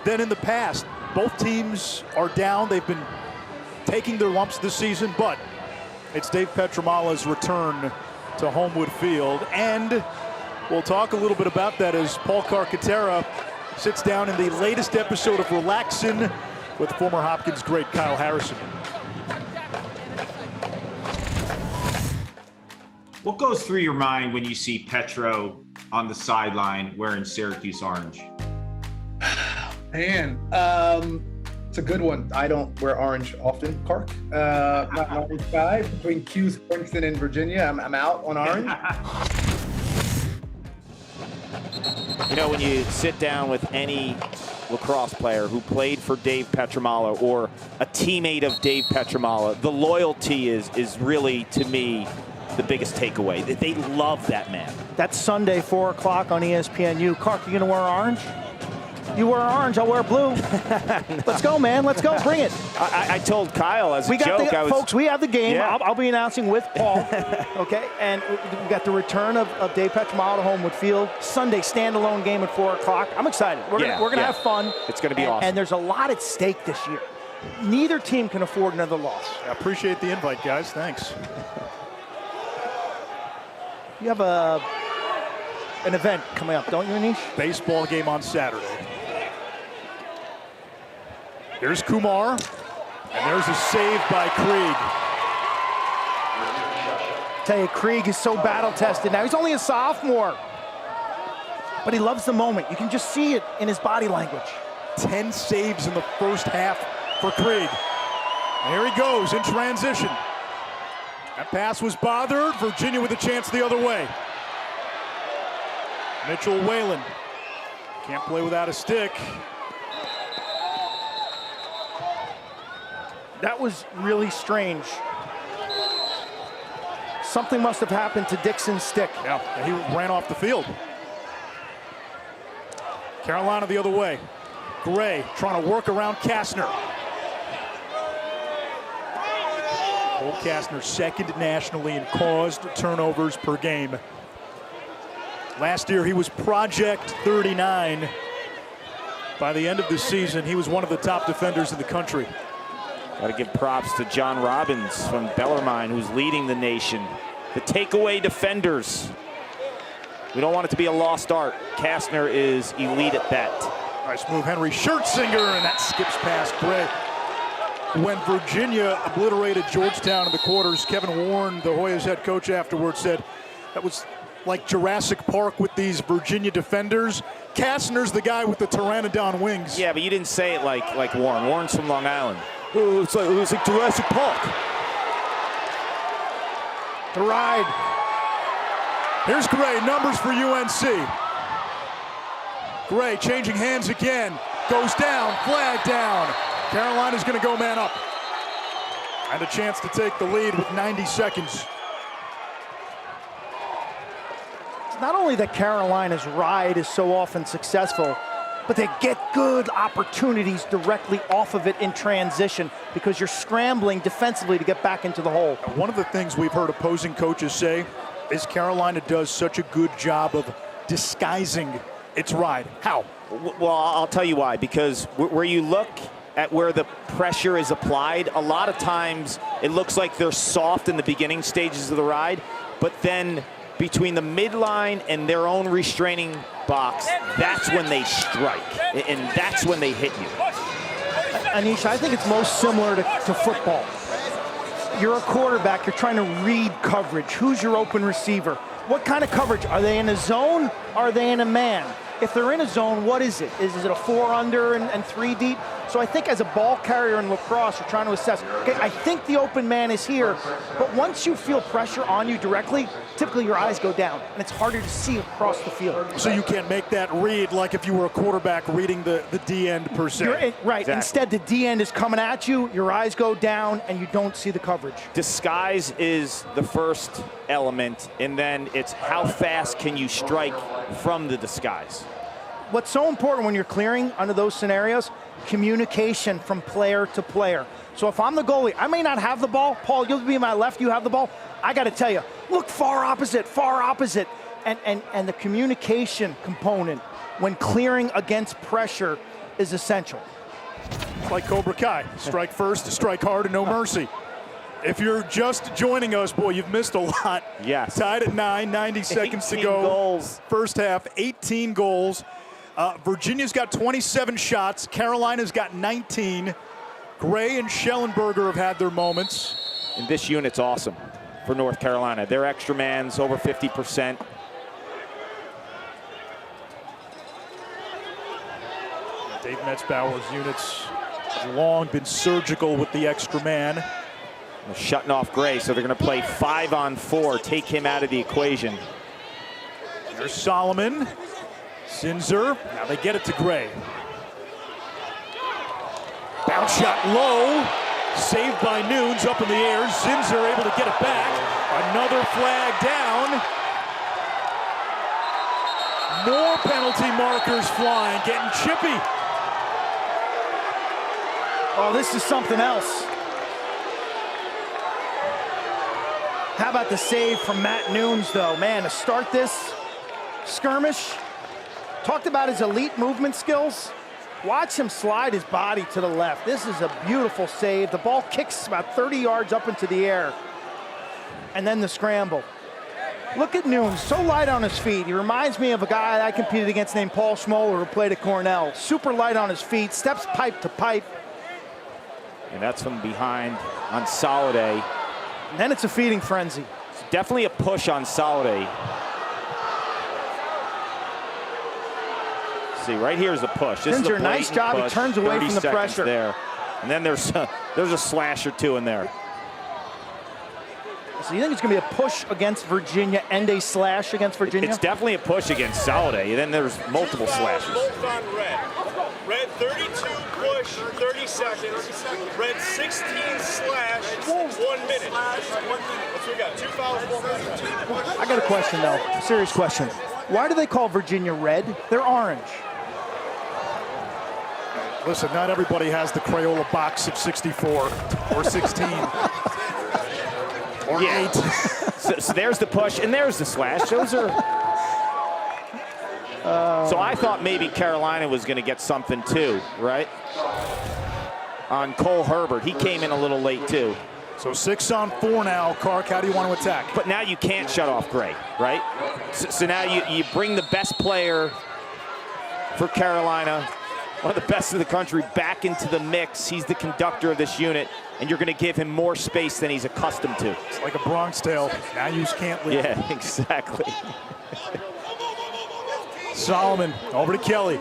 than in the past. Both teams are down. They've been taking their lumps this season, but it's Dave Petramala's return to Homewood Field. And we'll talk a little bit about that as Paul Carcaterra sits down in the latest episode of Relaxin' with former Hopkins great Kyle Harrison. What goes through your mind when you see Petro on the sideline wearing Syracuse orange? Man, it's a good one. I don't wear orange often, Clark. I'm an orange guy. Between Q's, Princeton, and Virginia, I'm out on orange. You know, when you sit down with any lacrosse player who played for Dave Petramala or a teammate of Dave Petramala, the loyalty is really, to me, the biggest takeaway. They love that man. That's Sunday, 4 o'clock on ESPNU. Clark, you gonna wear orange? You wear orange, I'll wear blue. Let's go, man. Let's go. Bring it. I told Kyle as a joke. Folks, we have the game. Yeah. I'll be announcing with Paul. Okay? And we got the return of Dave Petramala to Homewood Field. Sunday, standalone game at 4 o'clock. I'm excited. We're gonna have fun. It's going to be awesome. And there's a lot at stake this year. Neither team can afford another loss. I appreciate the invite, guys. Thanks. You have an event coming up, don't you, Anish? Baseball game on Saturday. Here's Kumar, and there's a save by Krieg. Tell you, Krieg is so battle-tested now. He's only a sophomore, but he loves the moment. You can just see it in his body language. 10 saves in the first half for Krieg. There he goes in transition. That pass was bothered. Virginia with a chance the other way. Mitchell Whalen can't play without a stick. That was really strange. Something must have happened to Dixon's stick. Yeah, he ran off the field. Carolina the other way. Gray trying to work around Kastner. Cole Kastner second nationally in caused turnovers per game. Last year he was Project 39. By the end of the season, he was one of the top defenders in the country. Got to give props to John Robbins from Bellarmine, who's leading the nation. The takeaway defenders. We don't want it to be a lost art. Kastner is elite at that. Nice move, Henry Schertzinger, and that skips past Gray. When Virginia obliterated Georgetown in the quarters, Kevin Warren, the Hoyas head coach, afterwards said that was like Jurassic Park with these Virginia defenders. Kastner's the guy with the pteranodon wings. Yeah, but you didn't say it like Warren. Warren's from Long Island. Oh, it's like Jurassic Park. The ride. Here's Gray, numbers for UNC. Gray changing hands again. Goes down, flag down. Carolina's gonna go man up. And a chance to take the lead with 90 seconds. It's not only that Carolina's ride is so often successful, but they get good opportunities directly off of it in transition because you're scrambling defensively to get back into the hole. One of the things we've heard opposing coaches say is Carolina does such a good job of disguising its ride. How? Well, I'll tell you why. Because where you look at where the pressure is applied, a lot of times it looks like they're soft in the beginning stages of the ride, but then between the midline and their own restraining box, that's when they strike, and that's when they hit you. Anish, I think it's most similar to football. You're a quarterback, you're trying to read coverage. Who's your open receiver? What kind of coverage? Are they in a zone? Are they in a man? If they're in a zone, what is it? Is it a 4 under and 3 deep? So I think as a ball carrier in lacrosse, you're trying to assess, okay, I think the open man is here, but once you feel pressure on you directly, typically your eyes go down, and it's harder to see across the field. So you can't make that read like if you were a quarterback reading the D-end per se. Right, Exactly. Instead the D-end is coming at you, your eyes go down, and you don't see the coverage. Disguise is the first element, and then it's how fast can you strike from the disguise. What's so important when you're clearing under those scenarios, communication from player to player. So if I'm the goalie, I may not have the ball. Paul, you'll be my left, you have the ball. I got to tell you, look far opposite. And the communication component when clearing against pressure is essential. It's like Cobra Kai, strike first, strike hard, and no mercy. If you're just joining us, boy, you've missed a lot. Yes. Tied at 9, 90 seconds to go. Goals. First half, 18 goals. Virginia's got 27 shots. Carolina's got 19. Gray and Shellenberger have had their moments. And this unit's awesome for North Carolina. Their extra man's over 50%. Dave Metzbauer's units have long been surgical with the extra man. They're shutting off Gray, so they're going to play 5-on-4, take him out of the equation. There's Solomon. Zinzer. Now they get it to Gray. Bounce shot low. Saved by Nunes up in the air. Zinzer able to get it back. Another flag down. More penalty markers flying. Getting chippy. Oh, this is something else. How about the save from Matt Nunes, though? Man, to start this skirmish, talked about his elite movement skills. Watch him slide his body to the left. This is a beautiful save. The ball kicks about 30 yards up into the air. And then the scramble. Look at Nunes, so light on his feet. He reminds me of a guy I competed against named Paul Schmoller, who played at Cornell. Super light on his feet, steps pipe to pipe. And that's from behind on Soliday. And then it's a feeding frenzy. It's definitely a push on Soliday. See, right here is a push. This is a Zinzer, nice job. He push, turns away from the pressure. There. And then there's a slash or two in there. So you think it's going to be a push against Virginia and a slash against Virginia? It's definitely a push against Soliday. Then there's multiple slashes. Both on red. Red 32 push, 30 seconds. Red 16 slash, 1 minute. That's what we got. 2 fouls, 4 minutes. I got a question, though. Serious question. Why do they call Virginia red? They're orange. Listen, not everybody has the Crayola box of 64 or 16 or 8. So there's the push and there's the slash. Those are. So I thought maybe Carolina was going to get something too, right? On Cole Herbert, he came in a little late too. So 6 on 4 now, Kark. How do you want to attack? But now you can't shut off Gray, right? So now you bring the best player for Carolina, one of the best in the country, back into the mix. He's the conductor of this unit, and you're going to give him more space than he's accustomed to. It's like a Bronx tale. Now you can't leave. Yeah, exactly. Solomon over to Kelly.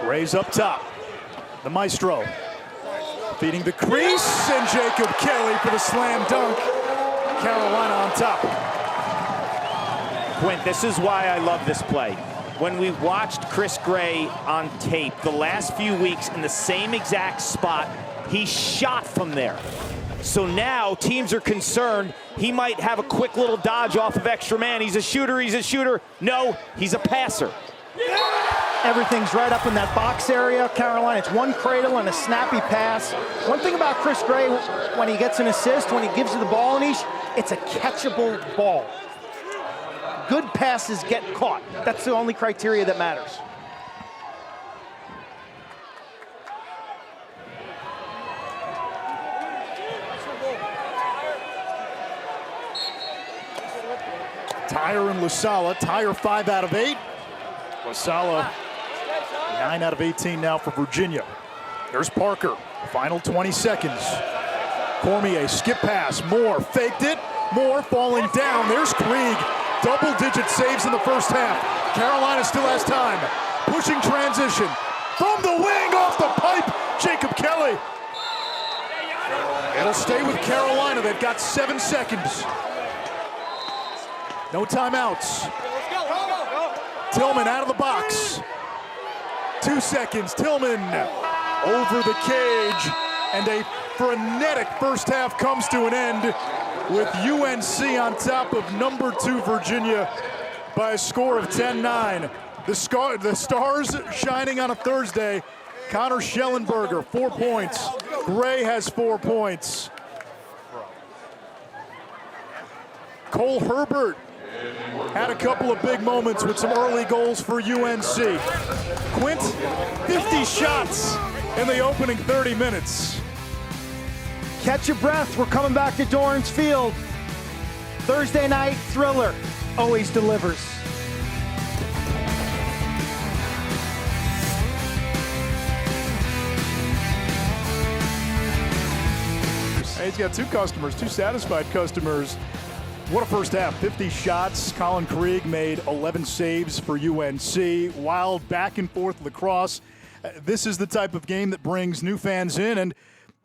Gray's up top. The maestro. Feeding the crease, and Jacob Kelly for the slam dunk. Carolina on top. Quint, this is why I love this play. When we watched Chris Gray on tape the last few weeks in the same exact spot, he shot from there. So now teams are concerned he might have a quick little dodge off of extra man. He's a shooter. No, he's a passer. Everything's right up in that box area, Carolina. It's one cradle and a snappy pass. One thing about Chris Gray, when he gets an assist, when he gives you the ball, Anish, it's a catchable ball. Good passes get caught. That's the only criteria that matters. Tyre and Lasala. Tyre 5 out of 8. Lasala 9 out of 18 now for Virginia. There's Parker. Final 20 seconds. Cormier, skip pass. Moore faked it. Moore falling down. There's Krieg. Double-digit saves in the first half. Carolina still has time. Pushing transition. From the wing, off the pipe, Jacob Kelly. It'll stay with Carolina. They've got 7 seconds. No timeouts. Tillman out of the box. 2 seconds. Tillman over the cage. And a frenetic first half comes to an end with UNC on top of number 2 Virginia by a score of 10-9. The Stars shining on a Thursday. Connor Shellenberger, 4 points. Gray has 4 points. Cole Herbert had a couple of big moments with some early goals for UNC. Quint, 50 shots in the opening 30 minutes. Catch your breath. We're coming back to Dorrance Field. Thursday night thriller always delivers. He's got 2 customers, 2 satisfied customers. What a first half. 50 shots. Colin Krieg made 11 saves for UNC. Wild back and forth lacrosse. This is the type of game that brings new fans in, and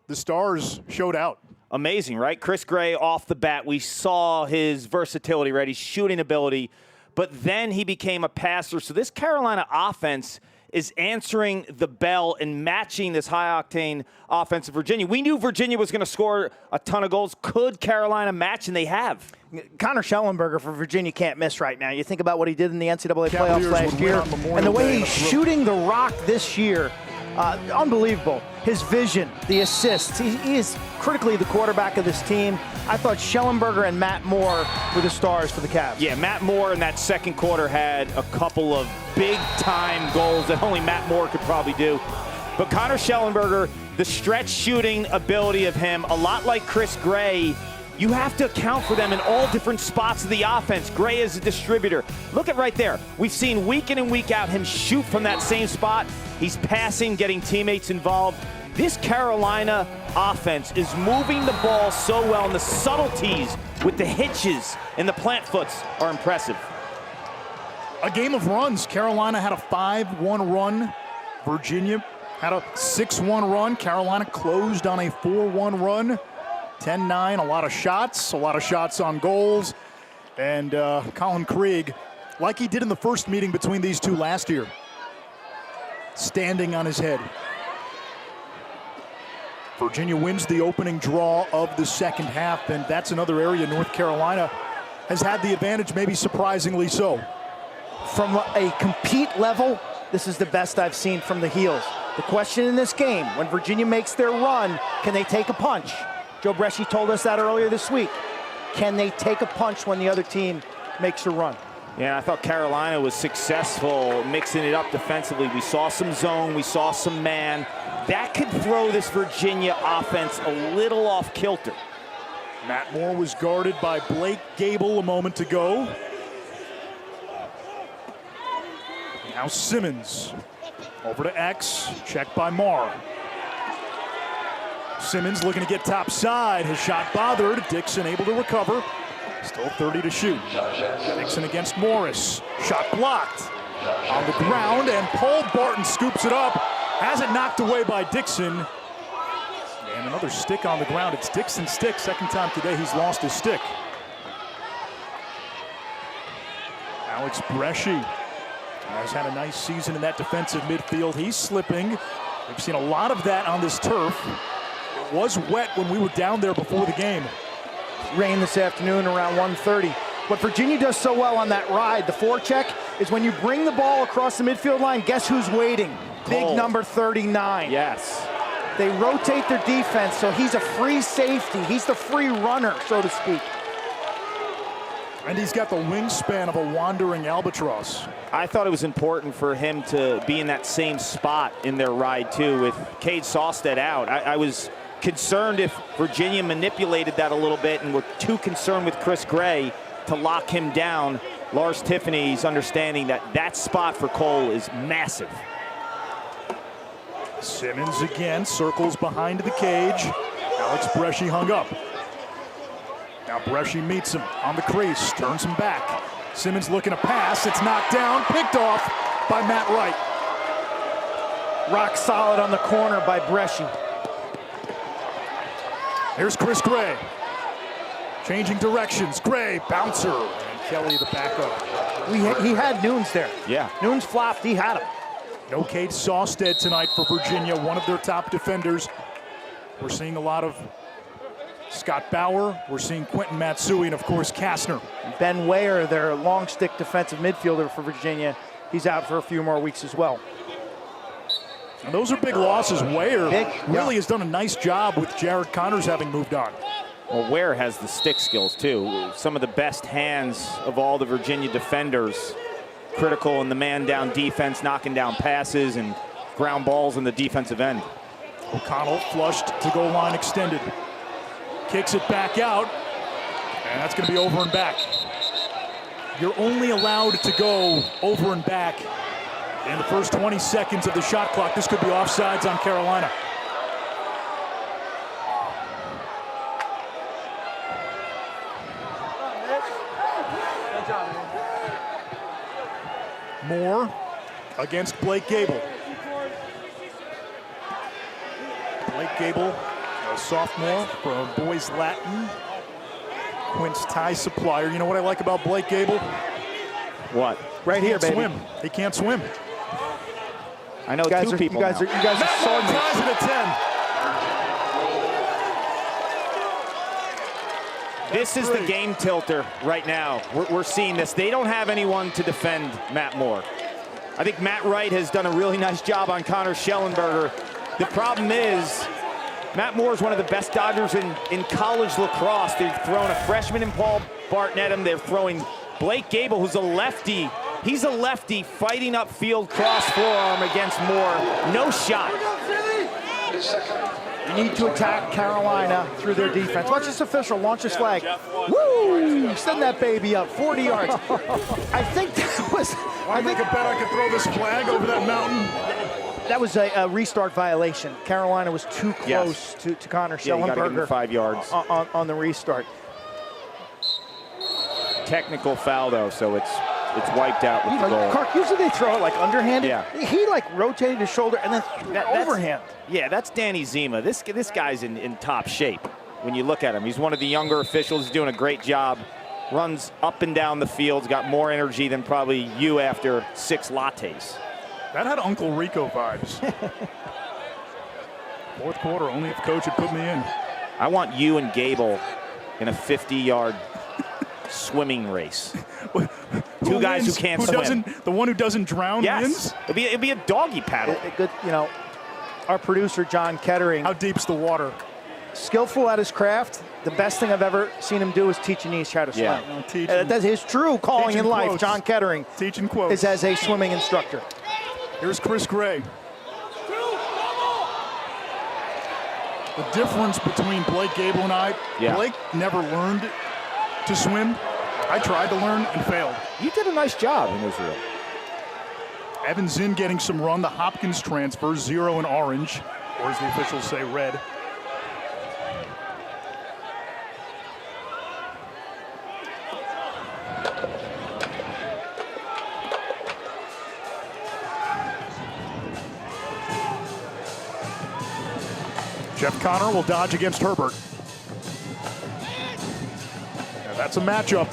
the Stars showed out. Amazing, right? Chris Gray off the bat, we saw his versatility, right? His shooting ability, but then he became a passer. So this Carolina offense is answering the bell and matching this high-octane offense of Virginia. We knew Virginia was going to score a ton of goals. Could Carolina match? And they have. Connor Shellenberger for Virginia can't miss right now. You think about what he did in the NCAA playoffs last year, and the way he's shooting the rock this year, unbelievable. His vision, the assists. He is critically the quarterback of this team. I thought Shellenberger and Matt Moore were the stars for the Cavs. Yeah, Matt Moore in that second quarter had a couple of big-time goals that only Matt Moore could probably do. But Connor Shellenberger, the stretch shooting ability of him, a lot like Chris Gray, you have to account for them in all different spots of the offense. Gray is a distributor. Look at right there. We've seen week in and week out him shoot from that same spot. He's passing, getting teammates involved. This Carolina offense is moving the ball so well, and the subtleties with the hitches and the plant foots are impressive. A game of runs. Carolina had a 5-1 run. Virginia had a 6-1 run. Carolina closed on a 4-1 run. 10-9, a lot of shots on goals. And Colin Krieg, like he did in the first meeting between these two last year, standing on his head. Virginia wins the opening draw of the second half, and that's another area North Carolina has had the advantage, maybe surprisingly so. From a compete level, this is the best I've seen from the Heels. The question in this game, when Virginia makes their run, can they take a punch? Joe Bresci told us that earlier this week. Can they take a punch when the other team makes a run? Yeah, I thought Carolina was successful mixing it up defensively. We saw some zone, we saw some man. That could throw this Virginia offense a little off kilter. Matt Moore was guarded by Blake Gable a moment ago. Now Simmons over to X, checked by Marr. Simmons looking to get top side, his shot bothered, Dixon able to recover. Still 30 to shoot. Dixon against Morris, shot blocked. On the ground, and Paul Barton scoops it up, has it knocked away by Dixon. And another stick on the ground, it's Dixon's stick, second time today he's lost his stick. Alex Bresci has had a nice season in that defensive midfield. He's slipping. We've seen a lot of that on this turf. It was wet when we were down there before the game. Rain this afternoon around 1:30. What Virginia does so well on that ride, the forecheck, is when you bring the ball across the midfield line, guess who's waiting? Big number 39. Yes. They rotate their defense, so he's a free safety. He's the free runner, so to speak. And he's got the wingspan of a wandering albatross. I thought it was important for him to be in that same spot in their ride, too, with Cade Sawstead out. I was concerned if Virginia manipulated that a little bit and were too concerned with Chris Gray to lock him down. Lars Tiffany's understanding that that spot for Cole is massive. Simmons again, circles behind the cage. Alex Bresci hung up. Now Bresci meets him on the crease, turns him back. Simmons looking to pass, it's knocked down, picked off by Matt Wright. Rock solid on the corner by Bresci. Here's Chris Gray. Changing directions, Gray, bouncer, and Kelly the backup. He had Nunes there. Yeah. Nunes flopped, he had him. No Cade Sawstead tonight for Virginia, one of their top defenders. We're seeing a lot of Scott Bauer, we're seeing Quentin Matsui, and of course Kastner. Ben Ware, their long stick defensive midfielder for Virginia, he's out for a few more weeks as well. And those are big losses. Ware really has done a nice job with Jared Connors having moved on. Well, Ware has the stick skills, too. Some of the best hands of all the Virginia defenders. Critical in the man-down defense, knocking down passes and ground balls in the defensive end. O'Connell flushed to goal line extended. Kicks it back out, and that's going to be over and back. You're only allowed to go over and back in the first 20 seconds of the shot clock. This could be offsides on Carolina. Moore against Blake Gable. Blake Gable, a sophomore from Boys Latin, Quince tie supplier. You know what I like about Blake Gable? What? Right here, baby. Swim. He can't swim. I know you guys two people you guys now. are soulmates. Ties it at 10. This is the game tilter right now. We're seeing this. They don't have anyone to defend Matt Moore. I think Matt Wright has done a really nice job on Connor Shellenberger. The problem is, Matt Moore is one of the best dodgers in college lacrosse. They've thrown a freshman in Paul Barton at him. They're throwing Blake Gable, who's a lefty. He's a lefty fighting upfield, cross forearm against Moore. No shot. You need to attack Carolina through their defense. Watch this official launch his flag. Woo! Send that baby up 40 yards. I think that was. I think a bet I could throw this flag over that mountain. That was a restart violation. Carolina was too close to Connor Shellenberger 5 yards on the restart. Technical foul though, so it's wiped out with the goal. Clark, usually they throw it like underhanded. Yeah. He like rotated his shoulder and then overhand. Yeah, that's Danny Zima. This guy's in top shape. when you look at him. He's one of the younger officials. He's doing a great job. Runs up and down the field. He's got more energy than probably you after 6 lattes. That had Uncle Rico vibes. Fourth quarter, only if coach had put me in. I want you and Gable in a 50-yard swimming race. Two guys who can't swim. The one who doesn't drown wins? It'd be a doggy paddle. Good, you know, our producer, John Kettering. How deep's the water? Skillful at his craft. The best thing I've ever seen him do is teach Anish how to swim. Yeah. That's his true calling in life. Quotes. John Kettering Teaching quotes. is as a swimming instructor. Here's Chris Gray. The difference between Blake Gable and I, Blake never learned to swim. I tried to learn and failed. You did a nice job in Israel. Evan Zinn getting some run. The Hopkins transfer, 0 in orange, or as the officials say, red. Jeff Connor will dodge against Herbert. And that's a matchup.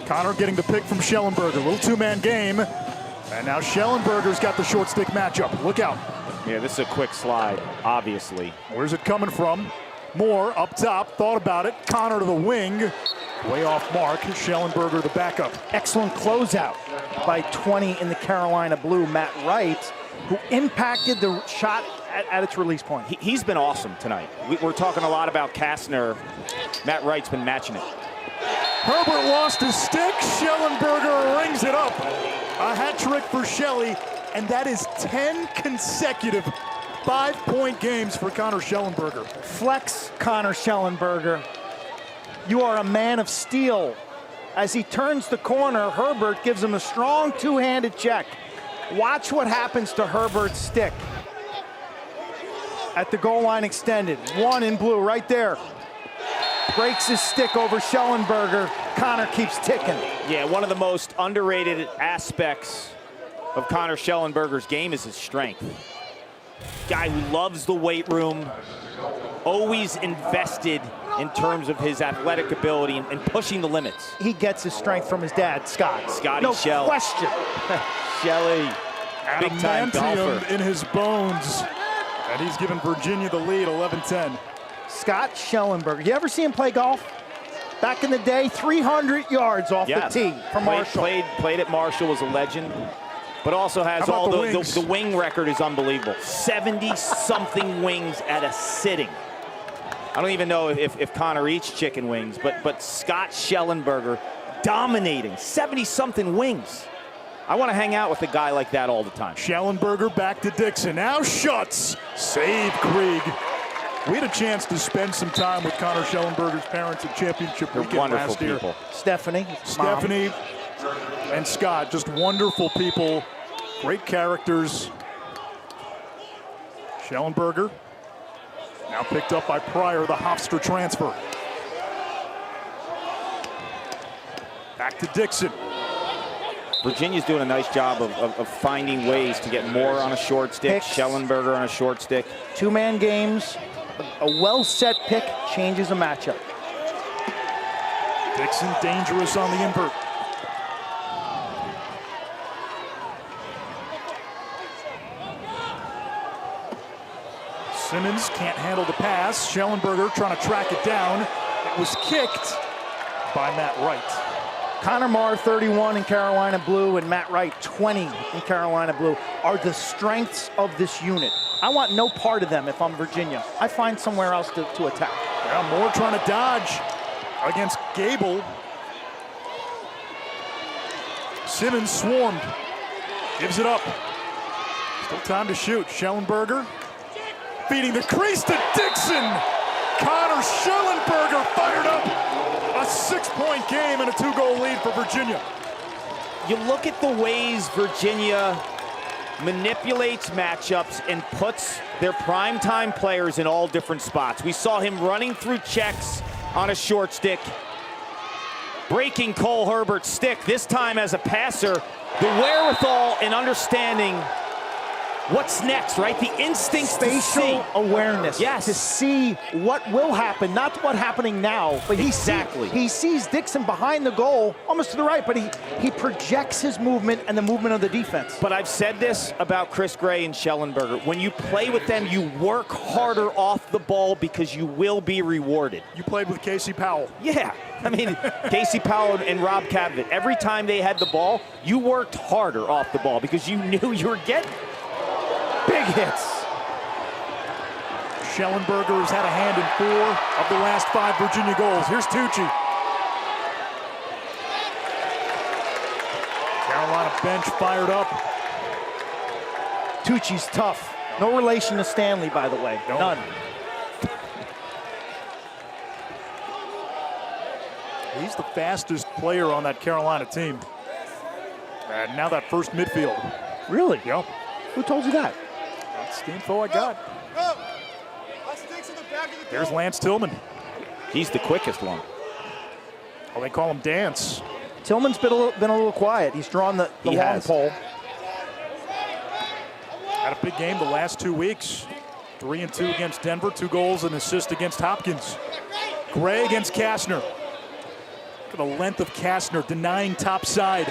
Connor getting the pick from Shellenberger. Little 2-man game. And now Shellenberger's got the short stick matchup. Look out. Yeah, this is a quick slide, obviously. Where's it coming from? Moore up top, thought about it. Connor to the wing. Way off mark. Shellenberger the backup. Excellent closeout by 20 in the Carolina blue, Matt Wright, who impacted the shot at its release point. He's been awesome tonight. We're talking a lot about Kastner. Matt Wright's been matching it. Herbert lost his stick. Shellenberger rings it up. A hat trick for Shelley, and that is 10 consecutive 5-point games for Connor Shellenberger. Flex Connor Shellenberger. You are a man of steel. As he turns the corner, Herbert gives him a strong two-handed check. Watch what happens to Herbert's stick. At the goal line extended, 1 in blue right there. Breaks his stick over Shellenberger. Connor keeps ticking. Yeah, one of the most underrated aspects of Connor Shellenberger's game is his strength. Guy who loves the weight room, always invested in terms of his athletic ability and pushing the limits. He gets his strength from his dad, Scott. Scotty no Shell. question. Shelley, big-time golfer. In his bones. And he's given Virginia the lead, 11-10. Scott Shellenberger. You ever see him play golf? Back in the day, 300 yards off the tee from Marshall. Played at Marshall, was a legend, but also has all the wing record is unbelievable. 70-something wings at a sitting. I don't even know if Connor eats chicken wings, but Scott Shellenberger dominating 70-something wings. I want to hang out with a guy like that all the time. Shellenberger back to Dixon. Now Schutz. Save Krieg. We had a chance to spend some time with Connor Shellenberger's parents at championship weekend last year. People. Stephanie and Scott, just wonderful people, great characters. Shellenberger now picked up by Pryor, the Hofstra transfer. Back to Dixon. Virginia's doing a nice job of finding ways to get more on a short stick. Shellenberger on a short stick. 2-man games. A well-set pick changes a matchup. Dixon dangerous on the invert. Simmons can't handle the pass. Shellenberger trying to track it down. It was kicked by Matt Wright. Connor Marr, 31 in Carolina blue, and Matt Wright, 20 in Carolina blue, are the strengths of this unit. I want no part of them if I'm Virginia. I find somewhere else to attack. Yeah, Moore trying to dodge against Gable. Simmons swarmed. Gives it up. Still time to shoot. Shellenberger feeding the crease to Dixon. Connor Shellenberger fired up. A 6-point game and a 2-goal lead for Virginia. You look at the ways Virginia manipulates matchups and puts their primetime players in all different spots. We saw him running through checks on a short stick, breaking Cole Herbert's stick, this time as a passer. The wherewithal and understanding what's next, right? The instincts to see. Spatial awareness. Yes. To see what will happen, not what's happening now, but he sees Dixon behind the goal, almost to the right, but he projects his movement and the movement of the defense. But I've said this about Chris Gray and Shellenberger. When you play with them, you work harder off the ball because you will be rewarded. You played with Casey Powell. Yeah. I mean, Casey Powell and Rob Cavitt, every time they had the ball, you worked harder off the ball because you knew you were getting big hits. Shellenberger has had a hand in 4 of the last 5 Virginia goals. Here's Tucci. Carolina bench fired up. Tucci's tough. No relation to Stanley, by the way. No. None. He's the fastest player on that Carolina team. And now that first midfield. Really? Yep. Who told you that? That's the info I got. There's Lance Tillman. He's the quickest one. Oh, they call him Dance. Tillman's been a little quiet. He's drawn the long pole. Had a big game the last 2 weeks. 3-2 against Denver, 2 goals and assist against Hopkins. Gray against Kastner. Look at the length of Kastner, denying top side.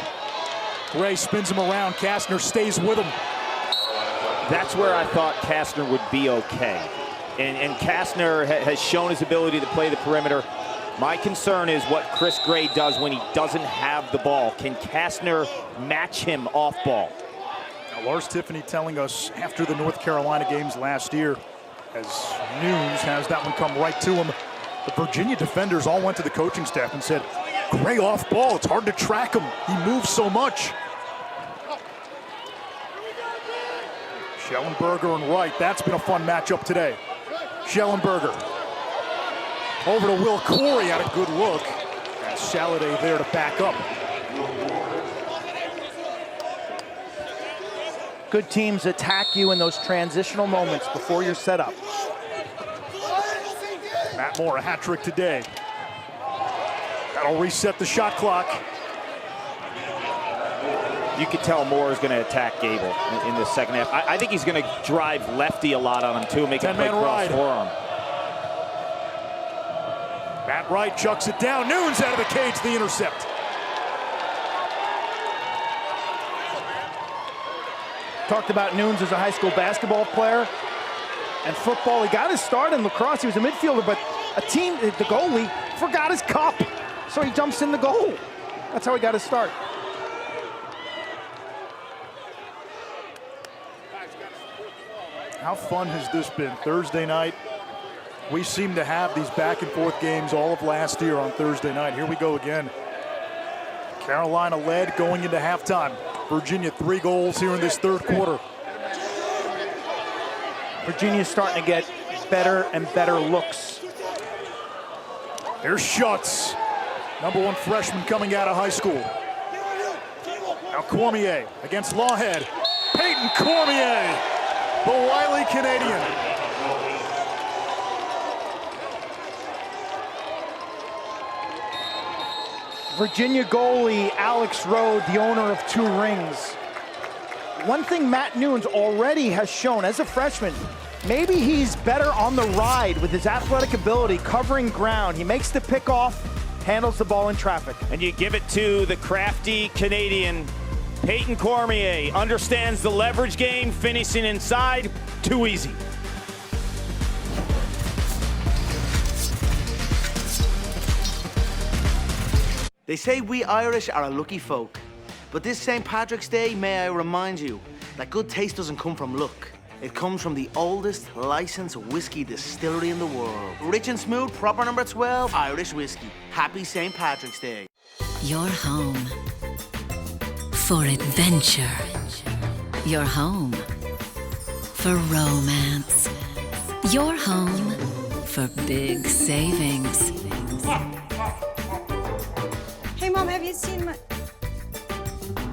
Gray spins him around. Kastner stays with him. That's where I thought Kastner would be okay. And Kastner has shown his ability to play the perimeter. My concern is what Chris Gray does when he doesn't have the ball. Can Kastner match him off ball? Now, Lars Tiffany telling us after the North Carolina games last year, as Nunes has that one come right to him, the Virginia defenders all went to the coaching staff and said, Gray off ball, it's hard to track him. He moves so much. Shellenberger and Wright, that's been a fun matchup today. Shellenberger over to Will Corey, had a good look. And Saladay there to back up. Good teams attack you in those transitional moments before you're set up. Matt Moore, a hat trick today. That'll reset the shot clock. You could tell Moore is going to attack Gable in the second half. I think he's going to drive lefty a lot on him too, make him play cross forearm. Matt Wright chucks it down. Nunes out of the cage, the intercept. Talked about Nunes as a high school basketball player and football. He got his start in lacrosse. He was a midfielder, but the goalie, forgot his cup. So he jumps in the goal. That's how he got his start. How fun has this been? Thursday night, we seem to have these back and forth games all of last year on Thursday night. Here we go again. Carolina led going into halftime. Virginia 3 goals here in this third quarter. Virginia's starting to get better and better looks. Here's Schutz, #1 freshman coming out of high school. Now Cormier against Lawhead. Peyton Cormier, the wily Canadian. Virginia goalie Alex Rode, the owner of 2 rings. One thing Matt Nunes already has shown as a freshman, maybe he's better on the ride with his athletic ability, covering ground. He makes the pick off, handles the ball in traffic. And you give it to the crafty Canadian, Peyton Cormier. Understands the leverage game, finishing inside, too easy. They say we Irish are a lucky folk. But this St. Patrick's Day, may I remind you that good taste doesn't come from luck. It comes from the oldest licensed whiskey distillery in the world. Rich and smooth, proper number 12, Irish whiskey. Happy St. Patrick's Day. Your home for adventure. Your home for romance. Your home for big savings. Hey, Mom, have you seen my...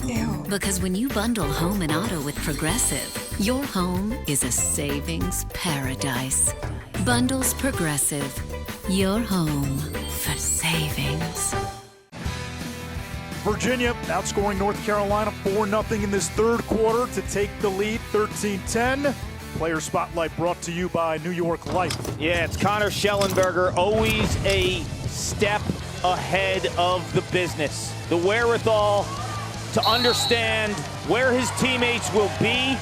Ew. Because when you bundle home and auto with Progressive, your home is a savings paradise. Bundles Progressive. Your home for savings. Virginia outscoring North Carolina 4-0 in this third quarter to take the lead 13-10. Player Spotlight brought to you by New York Life. Yeah, it's Connor Shellenberger, always a step ahead of the business. The wherewithal to understand where his teammates will be.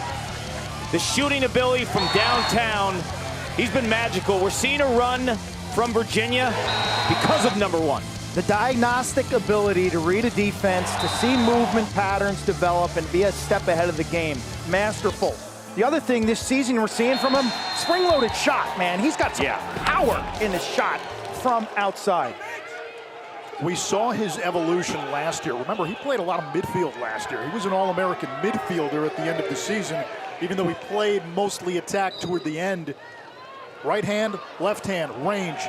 The shooting ability from downtown, he's been magical. We're seeing a run from Virginia because of number one. The diagnostic ability to read a defense, to see movement patterns develop and be a step ahead of the game. Masterful. The other thing this season we're seeing from him, spring-loaded shot, man. He's got some power in his shot from outside. We saw his evolution last year. Remember, he played a lot of midfield last year. He was an All-American midfielder at the end of the season, even though he played mostly attack toward the end. Right hand, left hand, range.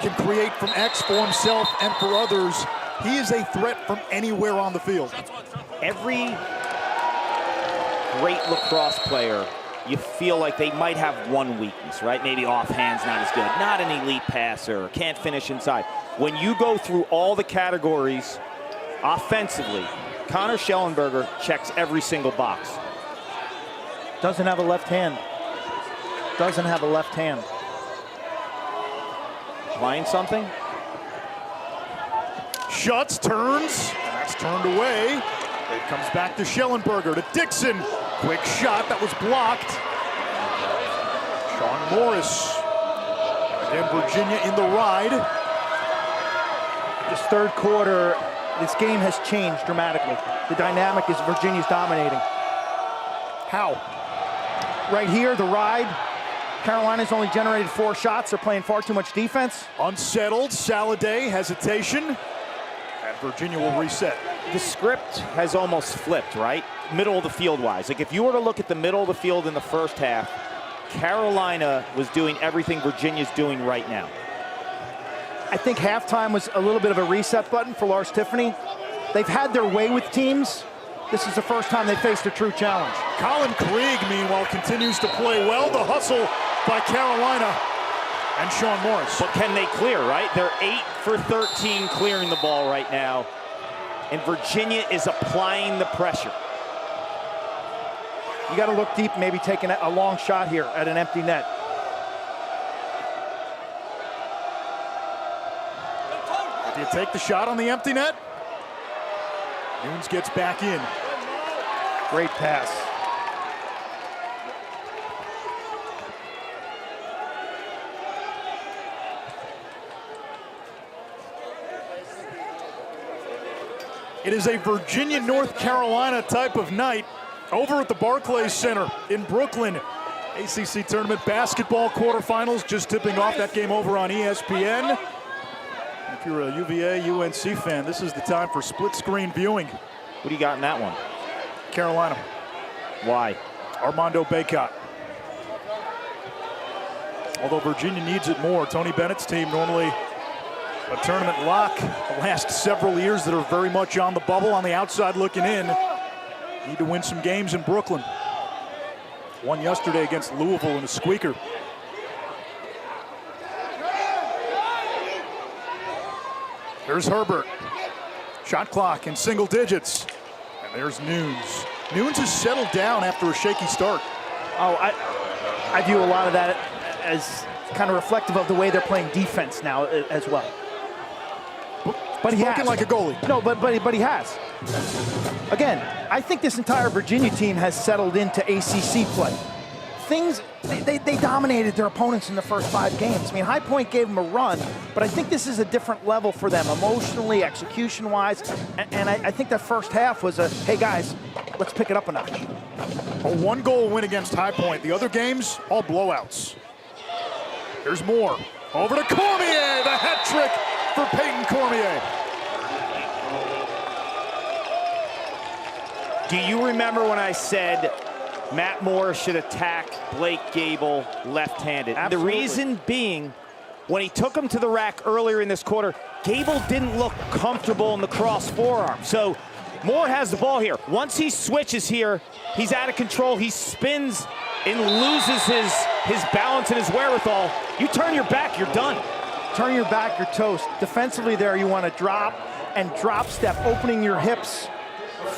Can create from X for himself and for others. He is a threat from anywhere on the field. Every great lacrosse player, you feel like they might have one weakness, right? Maybe offhand's not as good, not an elite passer, can't finish inside. When you go through all the categories offensively, Connor Shellenberger checks every single box. Doesn't have a left hand. Doesn't have a left hand. Playing something? Shuts, turns, and that's turned away. It comes back to Shellenberger, to Dixon. Quick shot, that was blocked. Sean Morris. And Virginia in the ride. This third quarter, this game has changed dramatically. The dynamic is Virginia's dominating. How? Right here, the ride. Carolina's only generated 4 shots. They're playing far too much defense. Unsettled, Saladay, hesitation, and Virginia will reset. The script has almost flipped, right? Middle of the field wise. Like if you were to look at the middle of the field in the first half, Carolina was doing everything Virginia's doing right now. I think halftime was a little bit of a reset button for Lars Tiffany. They've had their way with teams. This is the first time they faced a true challenge. Colin Krieg, meanwhile, continues to play well. The hustle by Carolina and Sean Morris. But can they clear, right? They're 8 for 13 clearing the ball right now. And Virginia is applying the pressure. You got to look deep, maybe taking a long shot here at an empty net. Do you take the shot on the empty net? Nunes gets back in. Great pass. It is a Virginia, North Carolina type of night over at the Barclays Center in Brooklyn. ACC Tournament Basketball quarterfinals just tipping off. That game over on ESPN. If you're a UVA, UNC fan, this is the time for split screen viewing. What do you got in that one? Carolina. Why? Armando Bacot. Although Virginia needs it more. Tony Bennett's team normally a tournament lock the last several years that are very much on the bubble, on the outside looking in. Need to win some games in Brooklyn. Won yesterday against Louisville in a squeaker. There's Herbert. Shot clock in single digits. And there's Nunes. Nunes has settled down after a shaky start. Oh, I view a lot of that as kind of reflective of the way they're playing defense now as well. But he has. Like a goalie. No, but he has. Again, I think this entire Virginia team has settled into ACC play. They dominated their opponents in the first 5 games. I mean, High Point gave them a run, but I think this is a different level for them emotionally, execution-wise, and I think that first half was a, hey guys, let's pick it up a notch. A 1-goal win against High Point. The other games, all blowouts. There's more. Over to Cormier, the hat trick for Peyton Cormier. Do you remember when I said Matt Moore should attack Blake Gable left-handed? The reason being, when he took him to the rack earlier in this quarter, Gable didn't look comfortable in the cross forearm. So Moore has the ball here. Once he switches here, he's out of control. He spins and loses his balance and his wherewithal. You turn your back, you're done. Turn your back, you're toast. Defensively there, you want to drop, and drop step, opening your hips,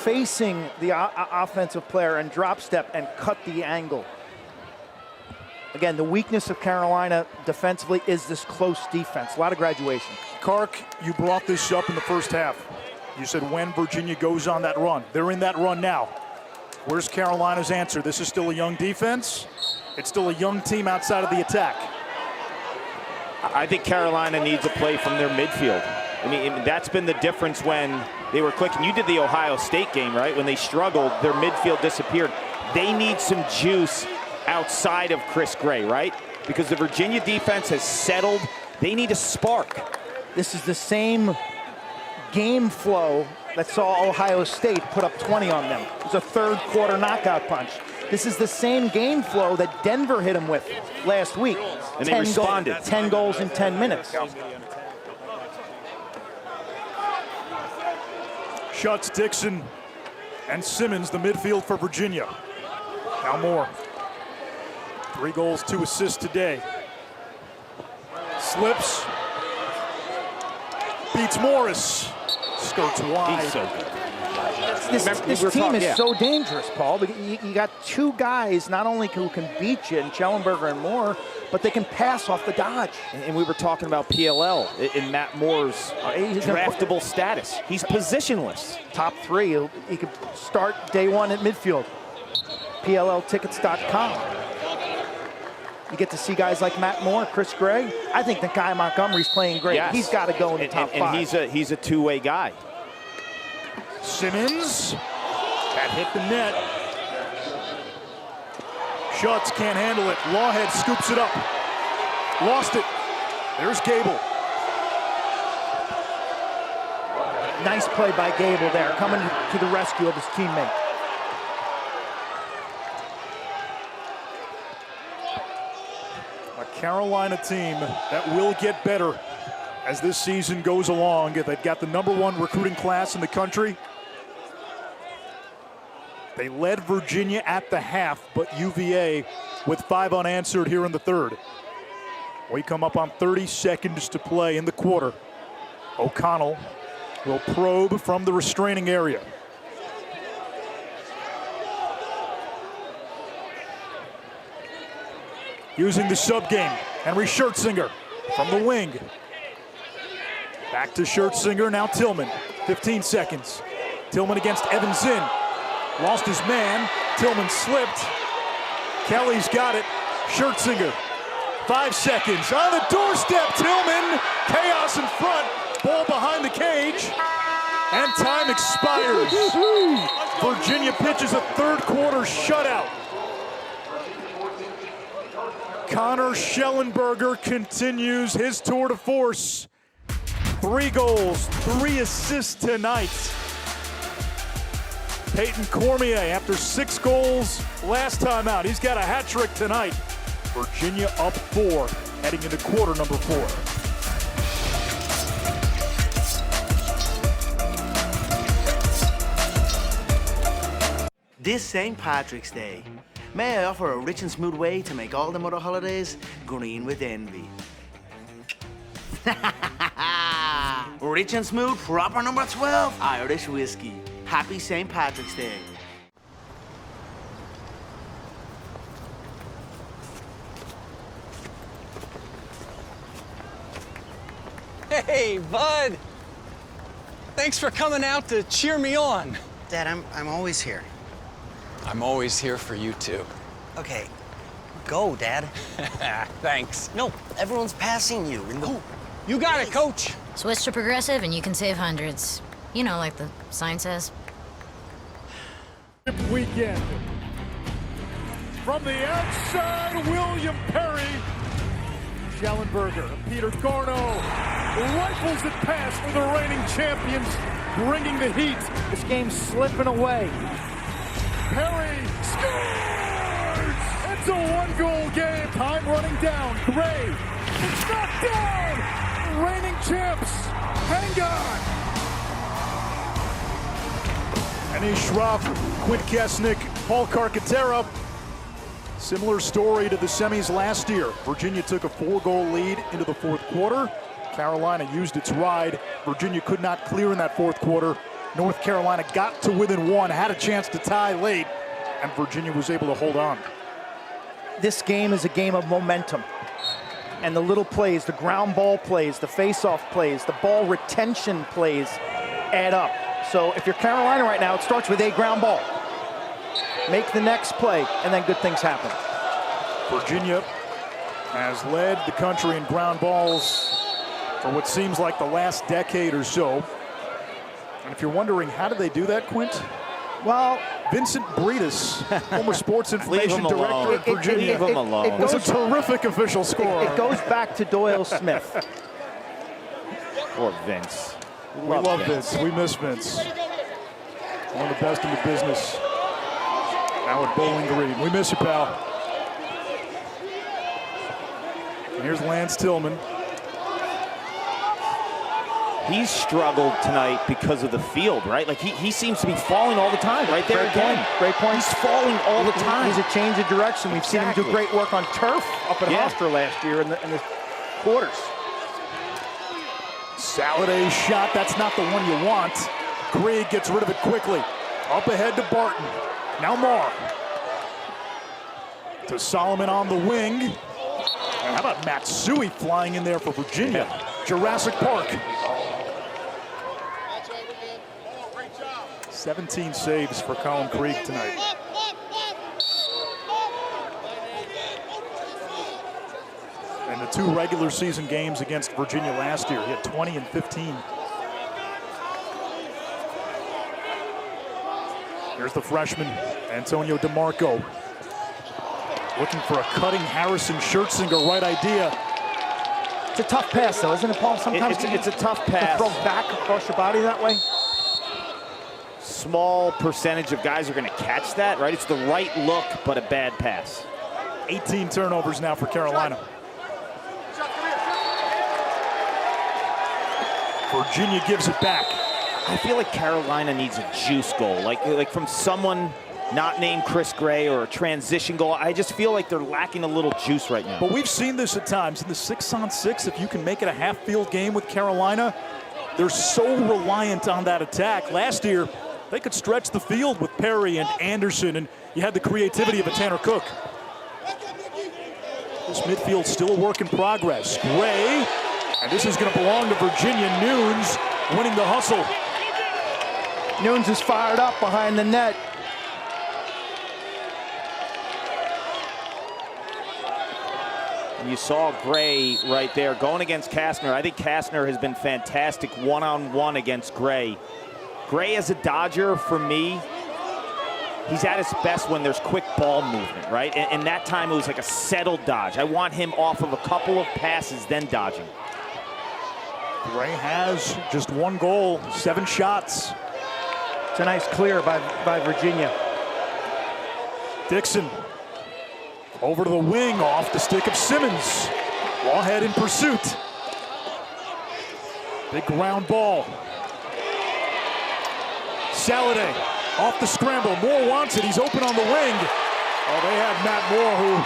facing the offensive player and drop step and cut the angle. Again, the weakness of Carolina defensively is this close defense. A lot of graduation. Kark, you brought this up in the first half. You said when Virginia goes on that run. They're in that run now. Where's Carolina's answer? This is still a young defense. It's still a young team outside of the attack. I think Carolina needs a play from their midfield. I mean, that's been the difference when they were clicking. You did the Ohio State game, right? When they struggled, their midfield disappeared. They need some juice outside of Chris Gray, right? Because the Virginia defense has settled. They need a spark. This is the same game flow that saw Ohio State put up 20 on them. It was a third quarter knockout punch. This is the same game flow that Denver hit them with last week. And they responded. 10 goals in 10 minutes. Schutz, Dixon, and Simmons, the midfield for Virginia. Now Moore. 3 goals, 2 assists today. Slips. Beats Morris. Skirts wide. He's so good. This team is so dangerous, Paul. You got 2 guys not only who can beat you, in Shellenberger and Moore, but they can pass off the dodge. And we were talking about PLL in Matt Moore's draftable status. He's positionless. Top 3. He could start day 1 at midfield. PLLtickets.com. You get to see guys like Matt Moore, Chris Gray. I think Nakai Montgomery's playing great. Yes. He's got to go in the top 5. And he's a two-way guy. Simmons. That hit the net. Schutz can't handle it. Lawhead scoops it up. Lost it. There's Gable. Nice play by Gable there, coming to the rescue of his teammate. A Carolina team that will get better as this season goes along. They've got the #1 recruiting class in the country. They led Virginia at the half, but UVA with 5 unanswered here in the third. We come up on 30 seconds to play in the quarter. O'Connell will probe from the restraining area. Using the sub game, Henry Schertzinger from the wing. Back to Schertzinger, now Tillman. 15 seconds. Tillman against Evan Zinn. Lost his man. Tillman slipped. Kelly's got it. Schertzinger. 5 seconds. On the doorstep, Tillman. Chaos in front. Ball behind the cage. And time expires. Virginia pitches a third quarter shutout. Connor Shellenberger continues his tour de force. 3 goals, 3 assists tonight. Peyton Cormier, after 6 goals last time out, he's got a hat trick tonight. Virginia up 4, heading into quarter number 4. This St. Patrick's Day, may I offer a rich and smooth way to make all them other holidays green with envy. Rich and smooth, proper number 12, Irish whiskey. Happy St. Patrick's Day. Hey, bud. Thanks for coming out to cheer me on. Dad, I'm always here. I'm always here for you, too. Okay, go, Dad. Thanks. No, everyone's passing you. Oh, you got it, Coach. Switch to Progressive and you can save hundreds. You know, like the sign says. Weekend. From the outside, William Perry. Schellenberger, Peter Garno rifles it past for the reigning champions, bringing the heat. This game's slipping away. Perry scores! It's a 1-goal game. Time running down. Gray. It's knocked down. Reigning champs. Hang on. Anish Shroff, Quint Kesnick, Paul Carcaterra. Similar story to the semis last year. Virginia took a 4-goal lead into the fourth quarter. Carolina used its ride Virginia could not clear in that fourth quarter. North Carolina got to within one, had a chance to tie late, and Virginia was able to hold on. This game is a game of momentum. And the little plays, the ground ball plays, the face-off plays, the ball retention plays add up. So if you're Carolina right now, it starts with a ground ball. Make the next play, and then good things happen. Virginia has led the country in ground balls for what seems like the last decade or so. And if you're wondering, how did they do that, Quint? Well, Vincent Breedis, former sports information director at Virginia, Leave him alone. was a terrific official scorer. It goes back to Doyle Smith. Poor Vince. We love Vince. We miss Vince. One of the best in the business. Now at Bowling Green. We miss you, pal. And here's Lance Tillman. He's struggled tonight because of the field, right? Like he seems to be falling all the time, right there again. Great point. He's falling all the time. He's a change of direction. We've seen him do great work on turf up at Hofstra last year in the quarters. Saladay's shot, that's not the one you want. Greg gets rid of it quickly. Up ahead to Barton. Now Marr. To Solomon on the wing. And how about Matsui flying in there for Virginia? Jurassic Park. 17 saves for Colin Krieg tonight. And the 2 regular season games against Virginia last year, he had 20 and 15. Here's the freshman, Antonio DeMarco. Looking for a cutting Harrison Schertzinger, right idea. It's a tough pass, though, isn't it, Paul? Sometimes it's a tough pass. To throw back across your body that way. Small percentage of guys are going to catch that, right? It's the right look, but a bad pass. 18 turnovers now for Carolina. Virginia gives it back. I feel like Carolina needs a juice goal, like from someone not named Chris Gray, or a transition goal. I just feel like they're lacking a little juice right now. But we've seen this at times in the 6-on-6. If you can make it a half-field game with Carolina, they're so reliant on that attack. Last year, they could stretch the field with Perry and Anderson, and you had the creativity of a Tanner Cook. This midfield's still a work in progress. Gray, and this is going to belong to Virginia. Nunes winning the hustle. Nunes is fired up behind the net. You saw Gray right there going against Kastner. I think Kastner has been fantastic one-on-one against Gray. Gray as a Dodger, for me, he's at his best when there's quick ball movement, right? And that time it was like a settled dodge. I want him off of a couple of passes, then dodging. Gray has just 1 goal, 7 shots. It's a nice clear by Virginia. Dixon over to the wing, off the stick of Simmons. Lawhead in pursuit. Big ground ball. Saladay off the scramble. Moore wants it. He's open on the wing. Oh, they have Matt Moore, who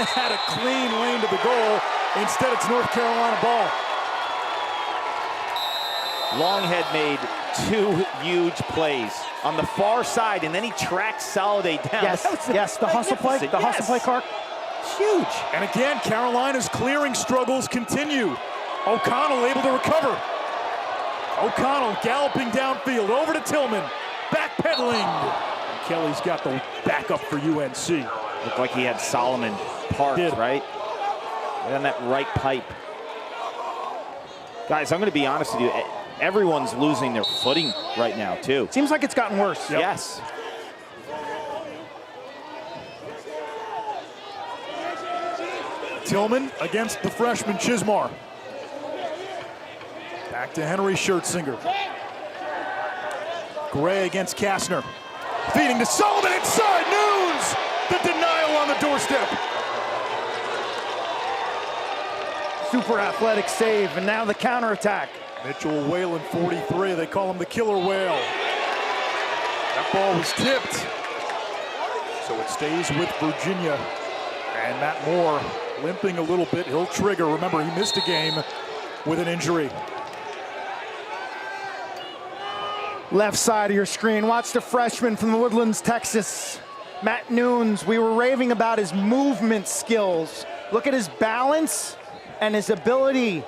had a clean lane to the goal. Instead, it's North Carolina ball. Longhead made 2 huge plays on the far side, and then he tracks Saladay down. Yes, the hustle play, Clark. Huge. And again, Carolina's clearing struggles continue. O'Connell able to recover. O'Connell galloping downfield, over to Tillman, backpedaling. And Kelly's got the backup for UNC. Looked like he had Solomon parked, right? Right on that right pipe. Guys, I'm going to be honest with you. Everyone's losing their footing right now, too. Seems like it's gotten worse. Yep. Yes. Tillman against the freshman Chismar. Back to Henry Schertzinger. Gray against Kastner. Feeding to Solomon inside. Nunes! The denial on the doorstep. Super athletic save, and now the counterattack. Mitchell Whalen, 43. They call him the killer whale. That ball was tipped. So it stays with Virginia. And Matt Moore limping a little bit. He'll trigger. Remember, he missed a game with an injury. Left side of your screen, watch the freshman from the Woodlands, Texas, Matt Nunes. We were raving about his movement skills. Look at his balance and his ability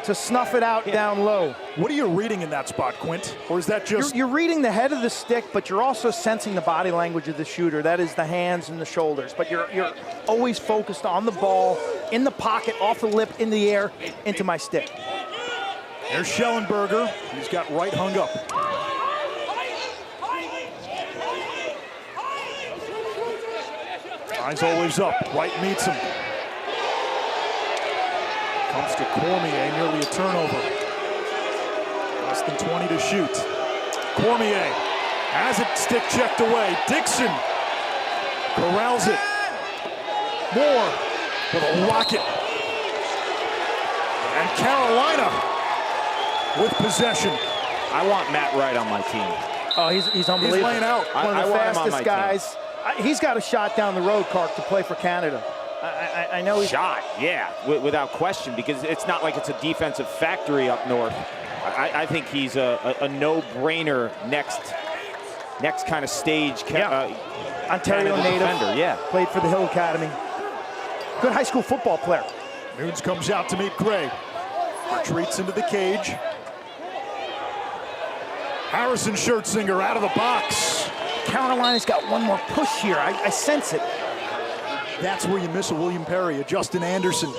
to snuff it out down low. What are you reading in that spot, Quint? Or is that just... You're reading the head of the stick, but you're also sensing the body language of the shooter. That is the hands and the shoulders. But you're always focused on the ball, in the pocket, off the lip, in the air, into my stick. There's Shellenberger. He's got right hung up. Eyes always up. Right meets him. Comes to Cormier, nearly a turnover. Less than 20 to shoot. Cormier has it stick checked away. Dixon corrals it. Moore with a rocket. And Carolina with possession. I want Matt Wright on my team. Oh, he's unbelievable. He's laying out. One of the fastest guys. He's got a shot down the road, Clark, to play for Canada. I know he's... Shot, yeah, without question, because it's not like it's a defensive factory up north. I think he's a no-brainer next kind of stage. Ontario native. Defender, yeah. Played for the Hill Academy. Good high school football player. Nunes comes out to meet Gray. Retreats into the cage. Harrison Schertzinger out of the box. Carolina's got one more push here. I sense it. That's where you miss a William Perry, a Justin Anderson.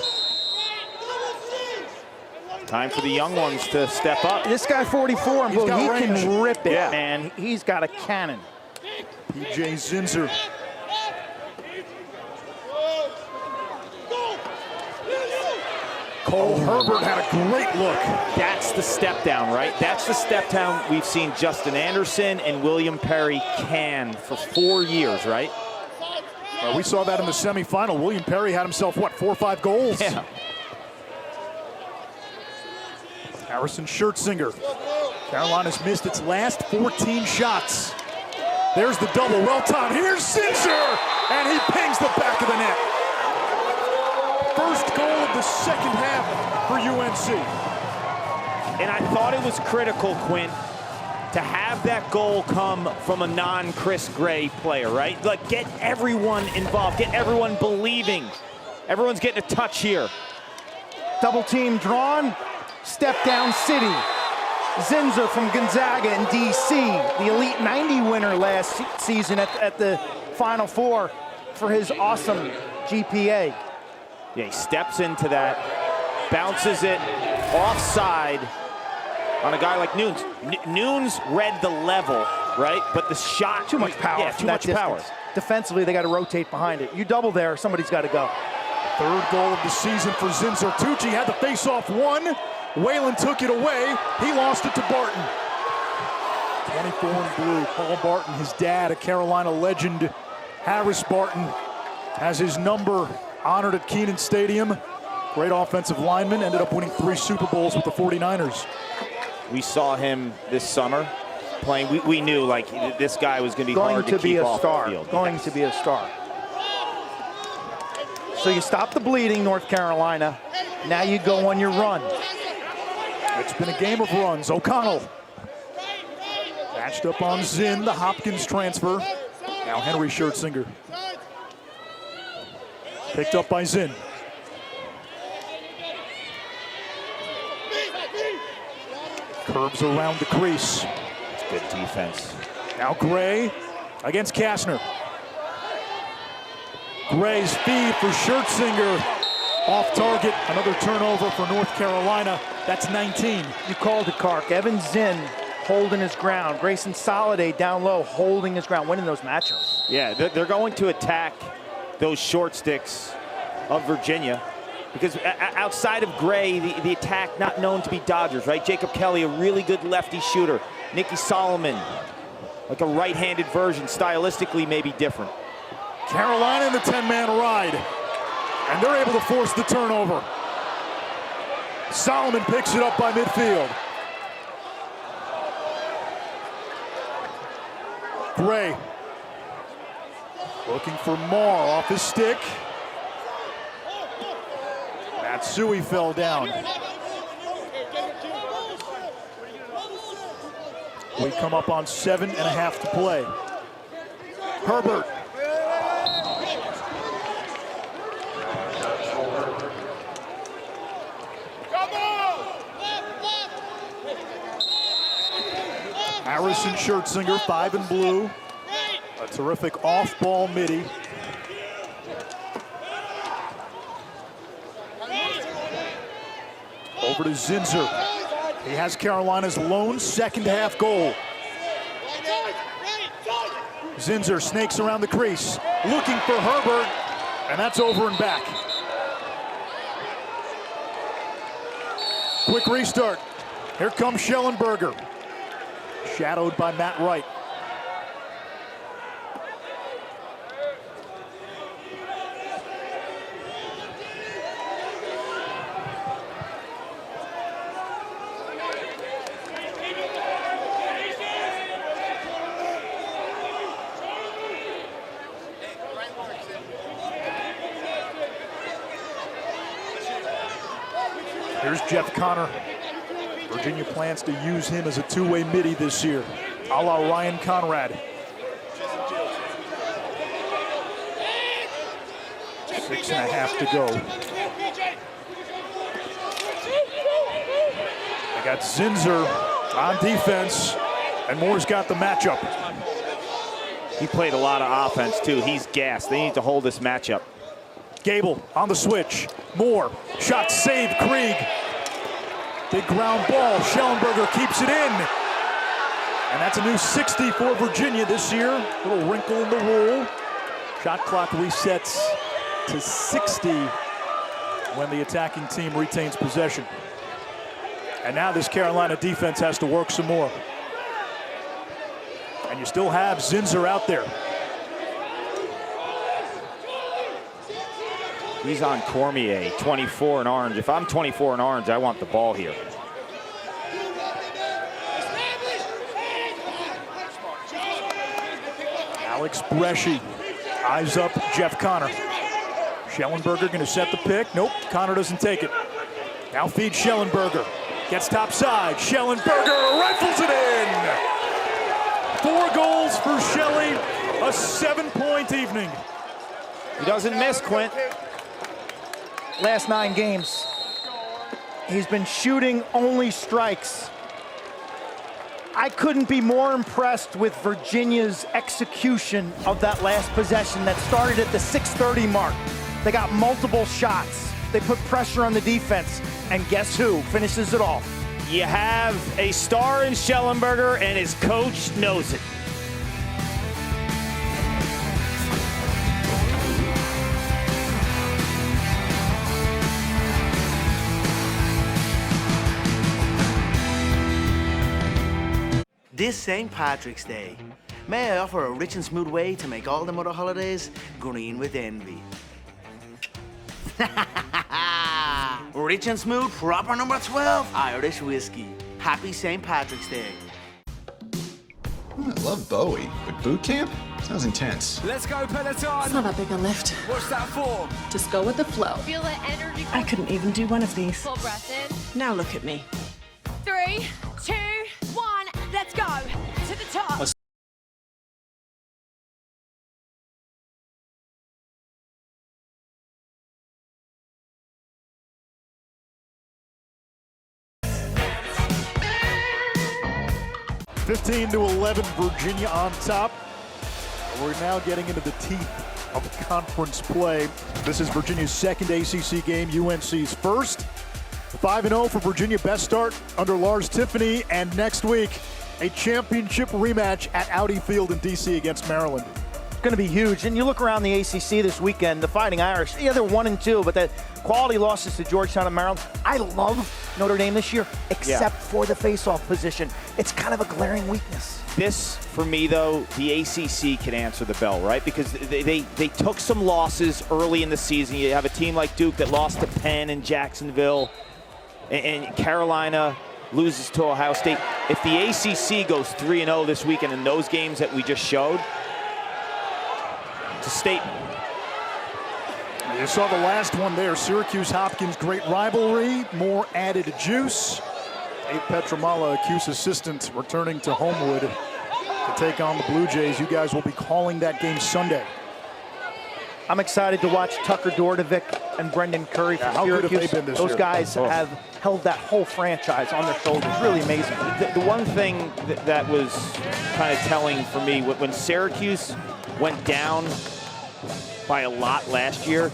Time for the young ones to step up. This guy 44, and he range. can rip it, Yeah. man. He's got a cannon. PJ Zinzer. Cole Herbert had a great look. That's the step down, right? That's the step down we've seen Justin Anderson and William Perry can for 4 years, right? Well, we saw that in the semifinal. William Perry had himself, what, 4 or 5 goals? Yeah. Harrison Schertzinger. Carolina's missed its last 14 shots. There's the double, well timed. Here's Zinzer, and he pings the back of the net. First goal of the second half for UNC. And I thought it was critical, Quint, to have that goal come from a non-Chris Gray player, right? Like, get everyone involved, get everyone believing. Everyone's getting a touch here. Double team drawn, step down city. Zinzer from Gonzaga in DC, the Elite 90 winner last season at the Final Four for his awesome GPA. Yeah, he steps into that, bounces it offside on a guy like Nunes. Nunes read the level, right? But the shot... Too much power. Yeah, too much power. Defensively, they got to rotate behind it. You double there, somebody's got to go. Third goal of the season for Zinzer. Tucci had the face-off one. Whalen took it away. He lost it to Barton. 24 in blue. Paul Barton, his dad, a Carolina legend. Harris Barton has his number honored at Kenan Stadium. Great offensive lineman. Ended up winning 3 Super Bowls with the 49ers. We saw him this summer playing. We knew, like, this guy was going to be hard to keep off the field. Going to be a star. So you stop the bleeding, North Carolina. Now you go on your run. It's been a game of runs. O'Connell matched up on Zinn, the Hopkins transfer. Now Henry Schertzinger. Picked up by Zinn. Curves around the crease. It's good defense. Now Gray against Kastner. Gray's feed for Schertzinger. Off target, another turnover for North Carolina. That's 19. You called it, Clark. Evan Zinn holding his ground. Grayson Soliday down low, holding his ground, winning those matchups. Yeah, they're going to attack those short sticks of Virginia because outside of Gray, the attack not known to be Dodgers, right? Jacob Kelly, a really good lefty shooter. Nicky Solomon, like a right-handed version, stylistically maybe different. Carolina in the 10-man ride, and they're able to force the turnover. Solomon picks it up by midfield. Gray looking for Marr off his stick. Matsui fell down. We come up on 7.5 to play. Herbert. Harrison Schertzinger, 5 in blue. A terrific off-ball midi. Over to Zinzer. He has Carolina's lone second-half goal. Zinzer snakes around the crease, looking for Herbert, and that's over and back. Quick restart. Here comes Shellenberger, shadowed by Matt Wright. Here's Jeff Connor. Virginia plans to use him as a two-way midi this year, a la Ryan Conrad. 6.5 to go. They got Zinzer on defense, and Moore's got the matchup. He played a lot of offense, too. He's gassed. They need to hold this matchup. Gable on the switch. Moore, shot saved, Krieg. Big ground ball, Shellenberger keeps it in. And that's a new 60 for Virginia this year. Little wrinkle in the rule. Shot clock resets to 60 when the attacking team retains possession. And now this Carolina defense has to work some more. And you still have Zinzer out there. He's on Cormier, 24 in orange. If I'm 24 in orange, I want the ball here. Alex Bresci eyes up Jeff Connor. Shellenberger going to set the pick. Nope, Connor doesn't take it. Now feeds Shellenberger. Gets top side. Shellenberger rifles it in. 4 goals for Shelley. A 7-point evening. He doesn't miss, Quint. Last 9 games, he's been shooting only strikes. I couldn't be more impressed with Virginia's execution of that last possession that started at the 6:30 mark. They got multiple shots. They put pressure on the defense, and guess who finishes it off? You have a star in Shellenberger, and his coach knows it. This St. Patrick's Day, may I offer a rich and smooth way to make all the other holidays green with envy. Rich and smooth, proper number 12, Irish whiskey. Happy St. Patrick's Day. I love Bowie, but boot camp? Sounds intense. Let's go, Peloton! It's not that big a lift. What's that for? Just go with the flow. Feel the energy. I couldn't even do one of these. Full breath in. Now look at me. 3, 2, 1, let's go to the top. (15-11), Virginia on top. We're now getting into the teeth of conference play. This is Virginia's second ACC game, UNC's first. 5-0 for Virginia, best start under Lars Tiffany, and next week, a championship rematch at Audi Field in DC against Maryland. It's going to be huge. And you look around the ACC this weekend, the Fighting Irish, yeah, they're 1-2, but that quality losses to Georgetown and Maryland. I love Notre Dame this year, except for the face-off position. It's kind of a glaring weakness. This, for me, though, the ACC can answer the bell, right? Because they took some losses early in the season. You have a team like Duke that lost to Penn and Jacksonville, and Carolina loses to Ohio State. If the ACC goes 3-0 this weekend in those games that we just showed, it's a statement. You saw the last one there, Syracuse-Hopkins, great rivalry, more added juice. Abe Petramala, Cuse assistant, returning to Homewood to take on the Blue Jays. You guys will be calling that game Sunday. I'm excited to watch Tucker Dordovic and Brendan Curry from how good have Syracuse. they been this Those year? guys have held that whole franchise on their shoulders. Really amazing. The one thing that was kind of telling for me, when Syracuse went down by a lot last year,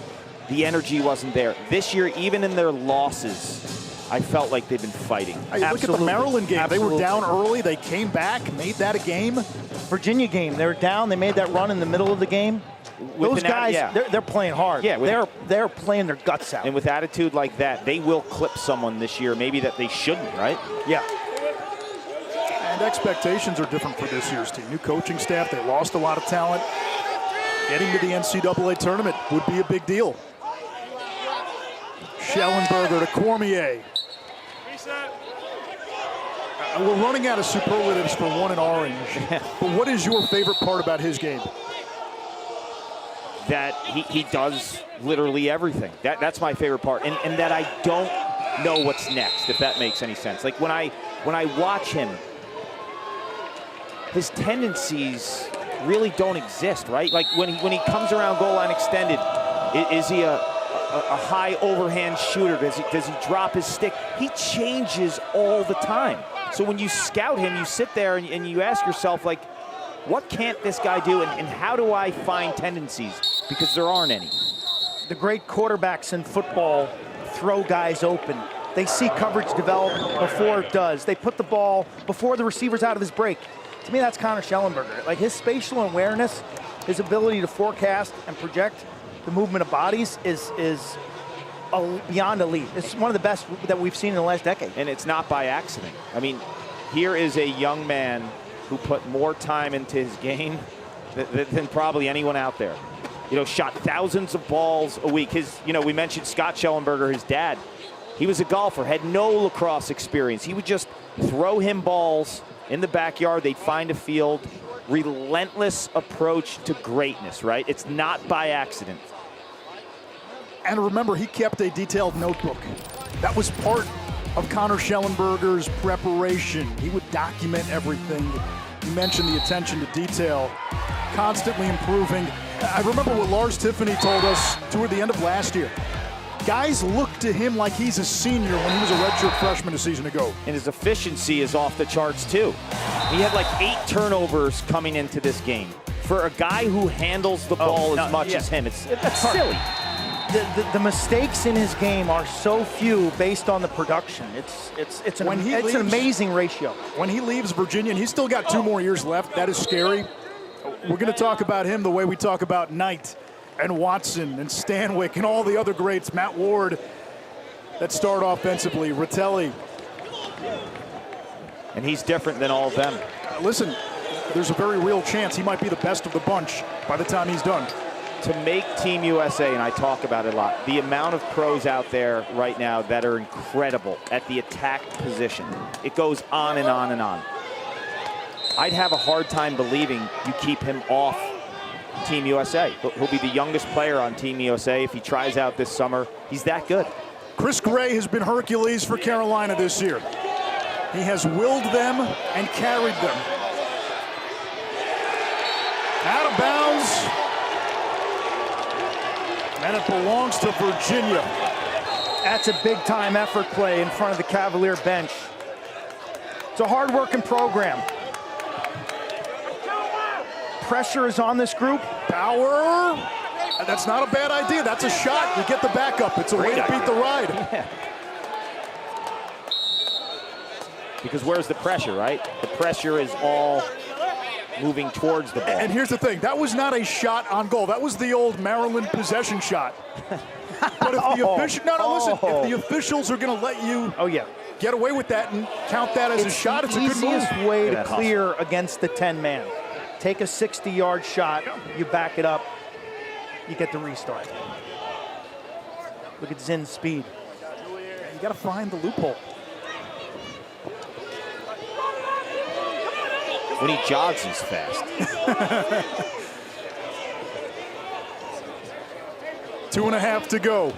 the energy wasn't there. This year, even in their losses, I felt like they've been fighting. Hey, look at the Maryland game. They were down early. They came back, made that a game. Virginia game, they were down. They made that run in the middle of the game. Those guys, they're playing hard. Yeah, they're playing their guts out. And with attitude like that, they will clip someone this year, maybe that they shouldn't, right? Yeah. And expectations are different for this year's team. New coaching staff, they lost a lot of talent. Getting to the NCAA tournament would be a big deal. Shellenberger to Cormier. We're running out of superlatives for one in orange. But what is your favorite part about his game? That he does literally everything. That's my favorite part. And that I don't know what's next, if that makes any sense. Like when I watch him, his tendencies really don't exist, right? Like when he comes around goal line extended, is he a high overhand shooter? Does he drop his stick? He changes all the time. So when you scout him, you sit there and you ask yourself, like, what can't this guy do, and how do I find tendencies? Because there aren't any. The great quarterbacks in football throw guys open. They see coverage develop before it does. They put the ball before the receiver's out of his break. To me, that's Connor Shellenberger. Like his spatial awareness, his ability to forecast and project the movement of bodies is beyond elite. It's one of the best that we've seen in the last decade. And it's not by accident. I mean, here is a young man who put more time into his game than probably anyone out there. You know, shot thousands of balls a week. We mentioned Scott Shellenberger, his dad. He was a golfer, had no lacrosse experience. He would just throw him balls in the backyard. They'd find a field. Relentless approach to greatness, right? It's not by accident. And remember, he kept a detailed notebook. That was part of Connor Shellenberger's preparation. He would document everything. You mentioned the attention to detail, constantly improving. I remember what Lars Tiffany told us toward the end of last year. Guys look to him like he's a senior when he was a redshirt freshman a season ago. And his efficiency is off the charts too. He had like 8 turnovers coming into this game. For a guy who handles the ball as much as him, that's silly. The mistakes in his game are so few based on the production. It's an amazing ratio. When he leaves Virginia, and he's still got 2 more years left, that is scary. We're going to talk about him the way we talk about Knight and Watson and Stanwyck and all the other greats, Matt Ward, that start offensively, Ritelli. And he's different than all of them. Listen, there's a very real chance he might be the best of the bunch by the time he's done. To make Team USA, and I talk about it a lot, the amount of pros out there right now that are incredible at the attack position. It goes on and on and on. I'd have a hard time believing you keep him off Team USA. He'll be the youngest player on Team USA if he tries out this summer. He's that good. Chris Gray has been Hercules for Carolina this year. He has willed them and carried them. Out of bounds. And it belongs to Virginia. That's a big-time effort play in front of the Cavalier bench. It's a hard-working program. Pressure is on this group. Power. That's not a bad idea. That's a shot. You get the backup. It's a way to beat the ride. Yeah. Because where's the pressure, right? The pressure is all moving towards the ball. And here's the thing. That was not a shot on goal. That was the old Maryland possession shot. But if the listen, if the officials are going to let you get away with that and count that as a shot, it's a good move. It's the easiest way to clear against the 10-man. Take a 60-yard shot, you back it up, you get the restart. Look at Zin's speed. You got to find the loophole. When he jogs, he's fast. 2.5 to go.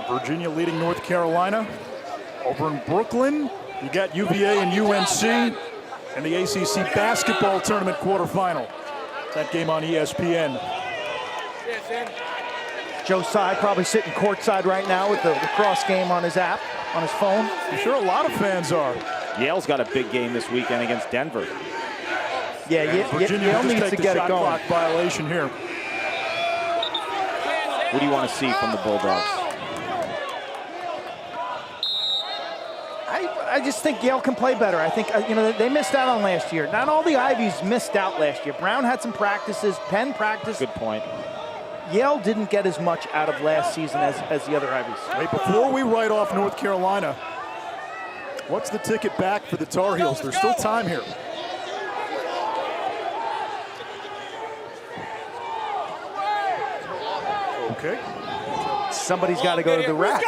Virginia leading North Carolina Over in Brooklyn, you got UVA and UNC and the ACC basketball tournament quarterfinal. That game on ESPN. Joe Tsai probably sitting courtside right now with the lacrosse game on his app, on his phone. I'm sure a lot of fans are. Yale's got a big game this weekend against Denver. Yeah, Yale needs to get it going. Clock violation here. What do you want to see from the Bulldogs? I just think Yale can play better. I think, they missed out on last year. Not all the Ivies missed out last year. Brown had some practices, Penn practiced. Good point. Yale didn't get as much out of last season as the other Ivies. Wait, before we write off North Carolina, what's the ticket back for the Tar Heels? There's still time here. Okay. Somebody's got to go to the rack.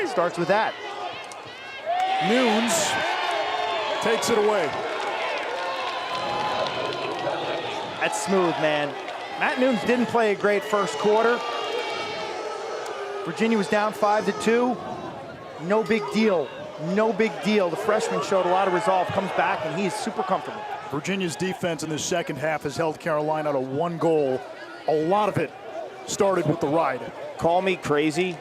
Starts with that. Nunes takes it away. That's smooth, man. Matt Nunes didn't play a great first quarter. Virginia was down 5-2. No big deal. No big deal. The freshman showed a lot of resolve, comes back, and he's super comfortable. Virginia's defense in the second half has held Carolina to 1 goal. A lot of it started with the ride. Call me crazy,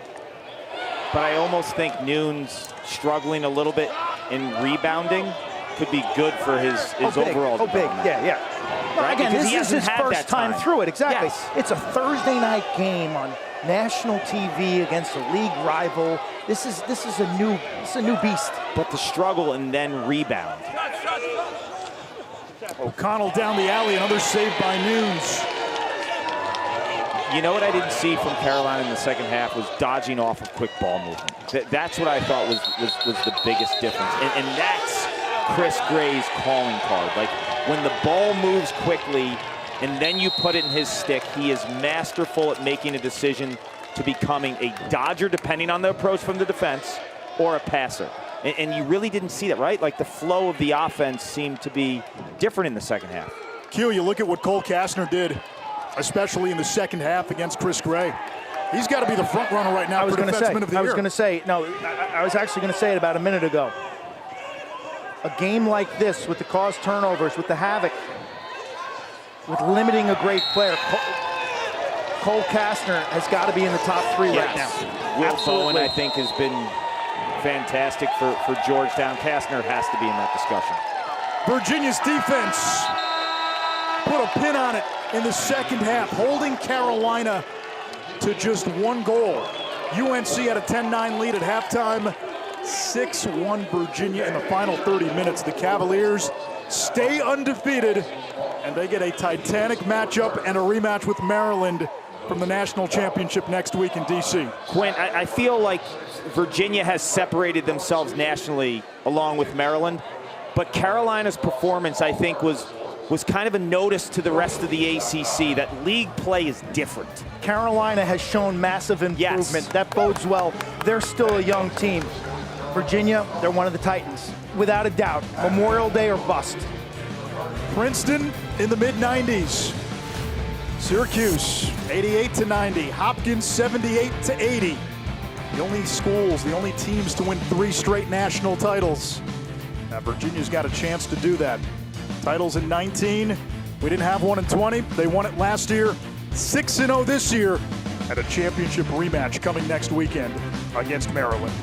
but I almost think Nunes struggling a little bit in rebounding could be good for his overall development. Yeah. Right? Again, because this is his first time through it, exactly. Yes. It's a Thursday night game on national TV against a league rival. This is a new beast. But the struggle and then rebound. O'Connell down the alley, another save by Nunes. You know what I didn't see from Carolina in the second half was dodging off of quick ball movement. That's what I thought was the biggest difference. And that's Chris Gray's calling card. Like, when the ball moves quickly and then you put it in his stick, he is masterful at making a decision to becoming a dodger, depending on the approach from the defense, or a passer. And you really didn't see that, right? Like, the flow of the offense seemed to be different in the second half. Q, you look at what Cole Kastner did, especially in the second half against Chris Gray. He's got to be the front runner right now for Defenseman of the Year. I was going to say, I was actually going to say it about a minute ago. A game like this, with the caused turnovers, with the havoc, with limiting a great player, Cole Kastner has got to be in the top 3 right now. Will Bowen, I think, has been fantastic for Georgetown. Kastner has to be in that discussion. Virginia's defense put a pin on it in the second half, holding Carolina to just 1 goal. UNC had a 10-9 lead at halftime. 6-1 Virginia in the final 30 minutes. The Cavaliers stay undefeated, and they get a titanic matchup and a rematch with Maryland from the national championship next week in D.C. Quinn, I feel like Virginia has separated themselves nationally along with Maryland, but Carolina's performance, I think, was kind of a notice to the rest of the ACC that league play is different. Carolina has shown massive improvement. Yes. That bodes well. They're still a young team. Virginia, they're one of the Titans, without a doubt. Memorial Day or bust. Princeton in the mid-90s. Syracuse, 88-90. Hopkins, 78-80. The only schools, the only teams to win 3 straight national titles. Now Virginia's got a chance to do that. Titles in 19. We didn't have one in 20. They won it last year. 6-0 this year. And a championship rematch coming next weekend against Maryland.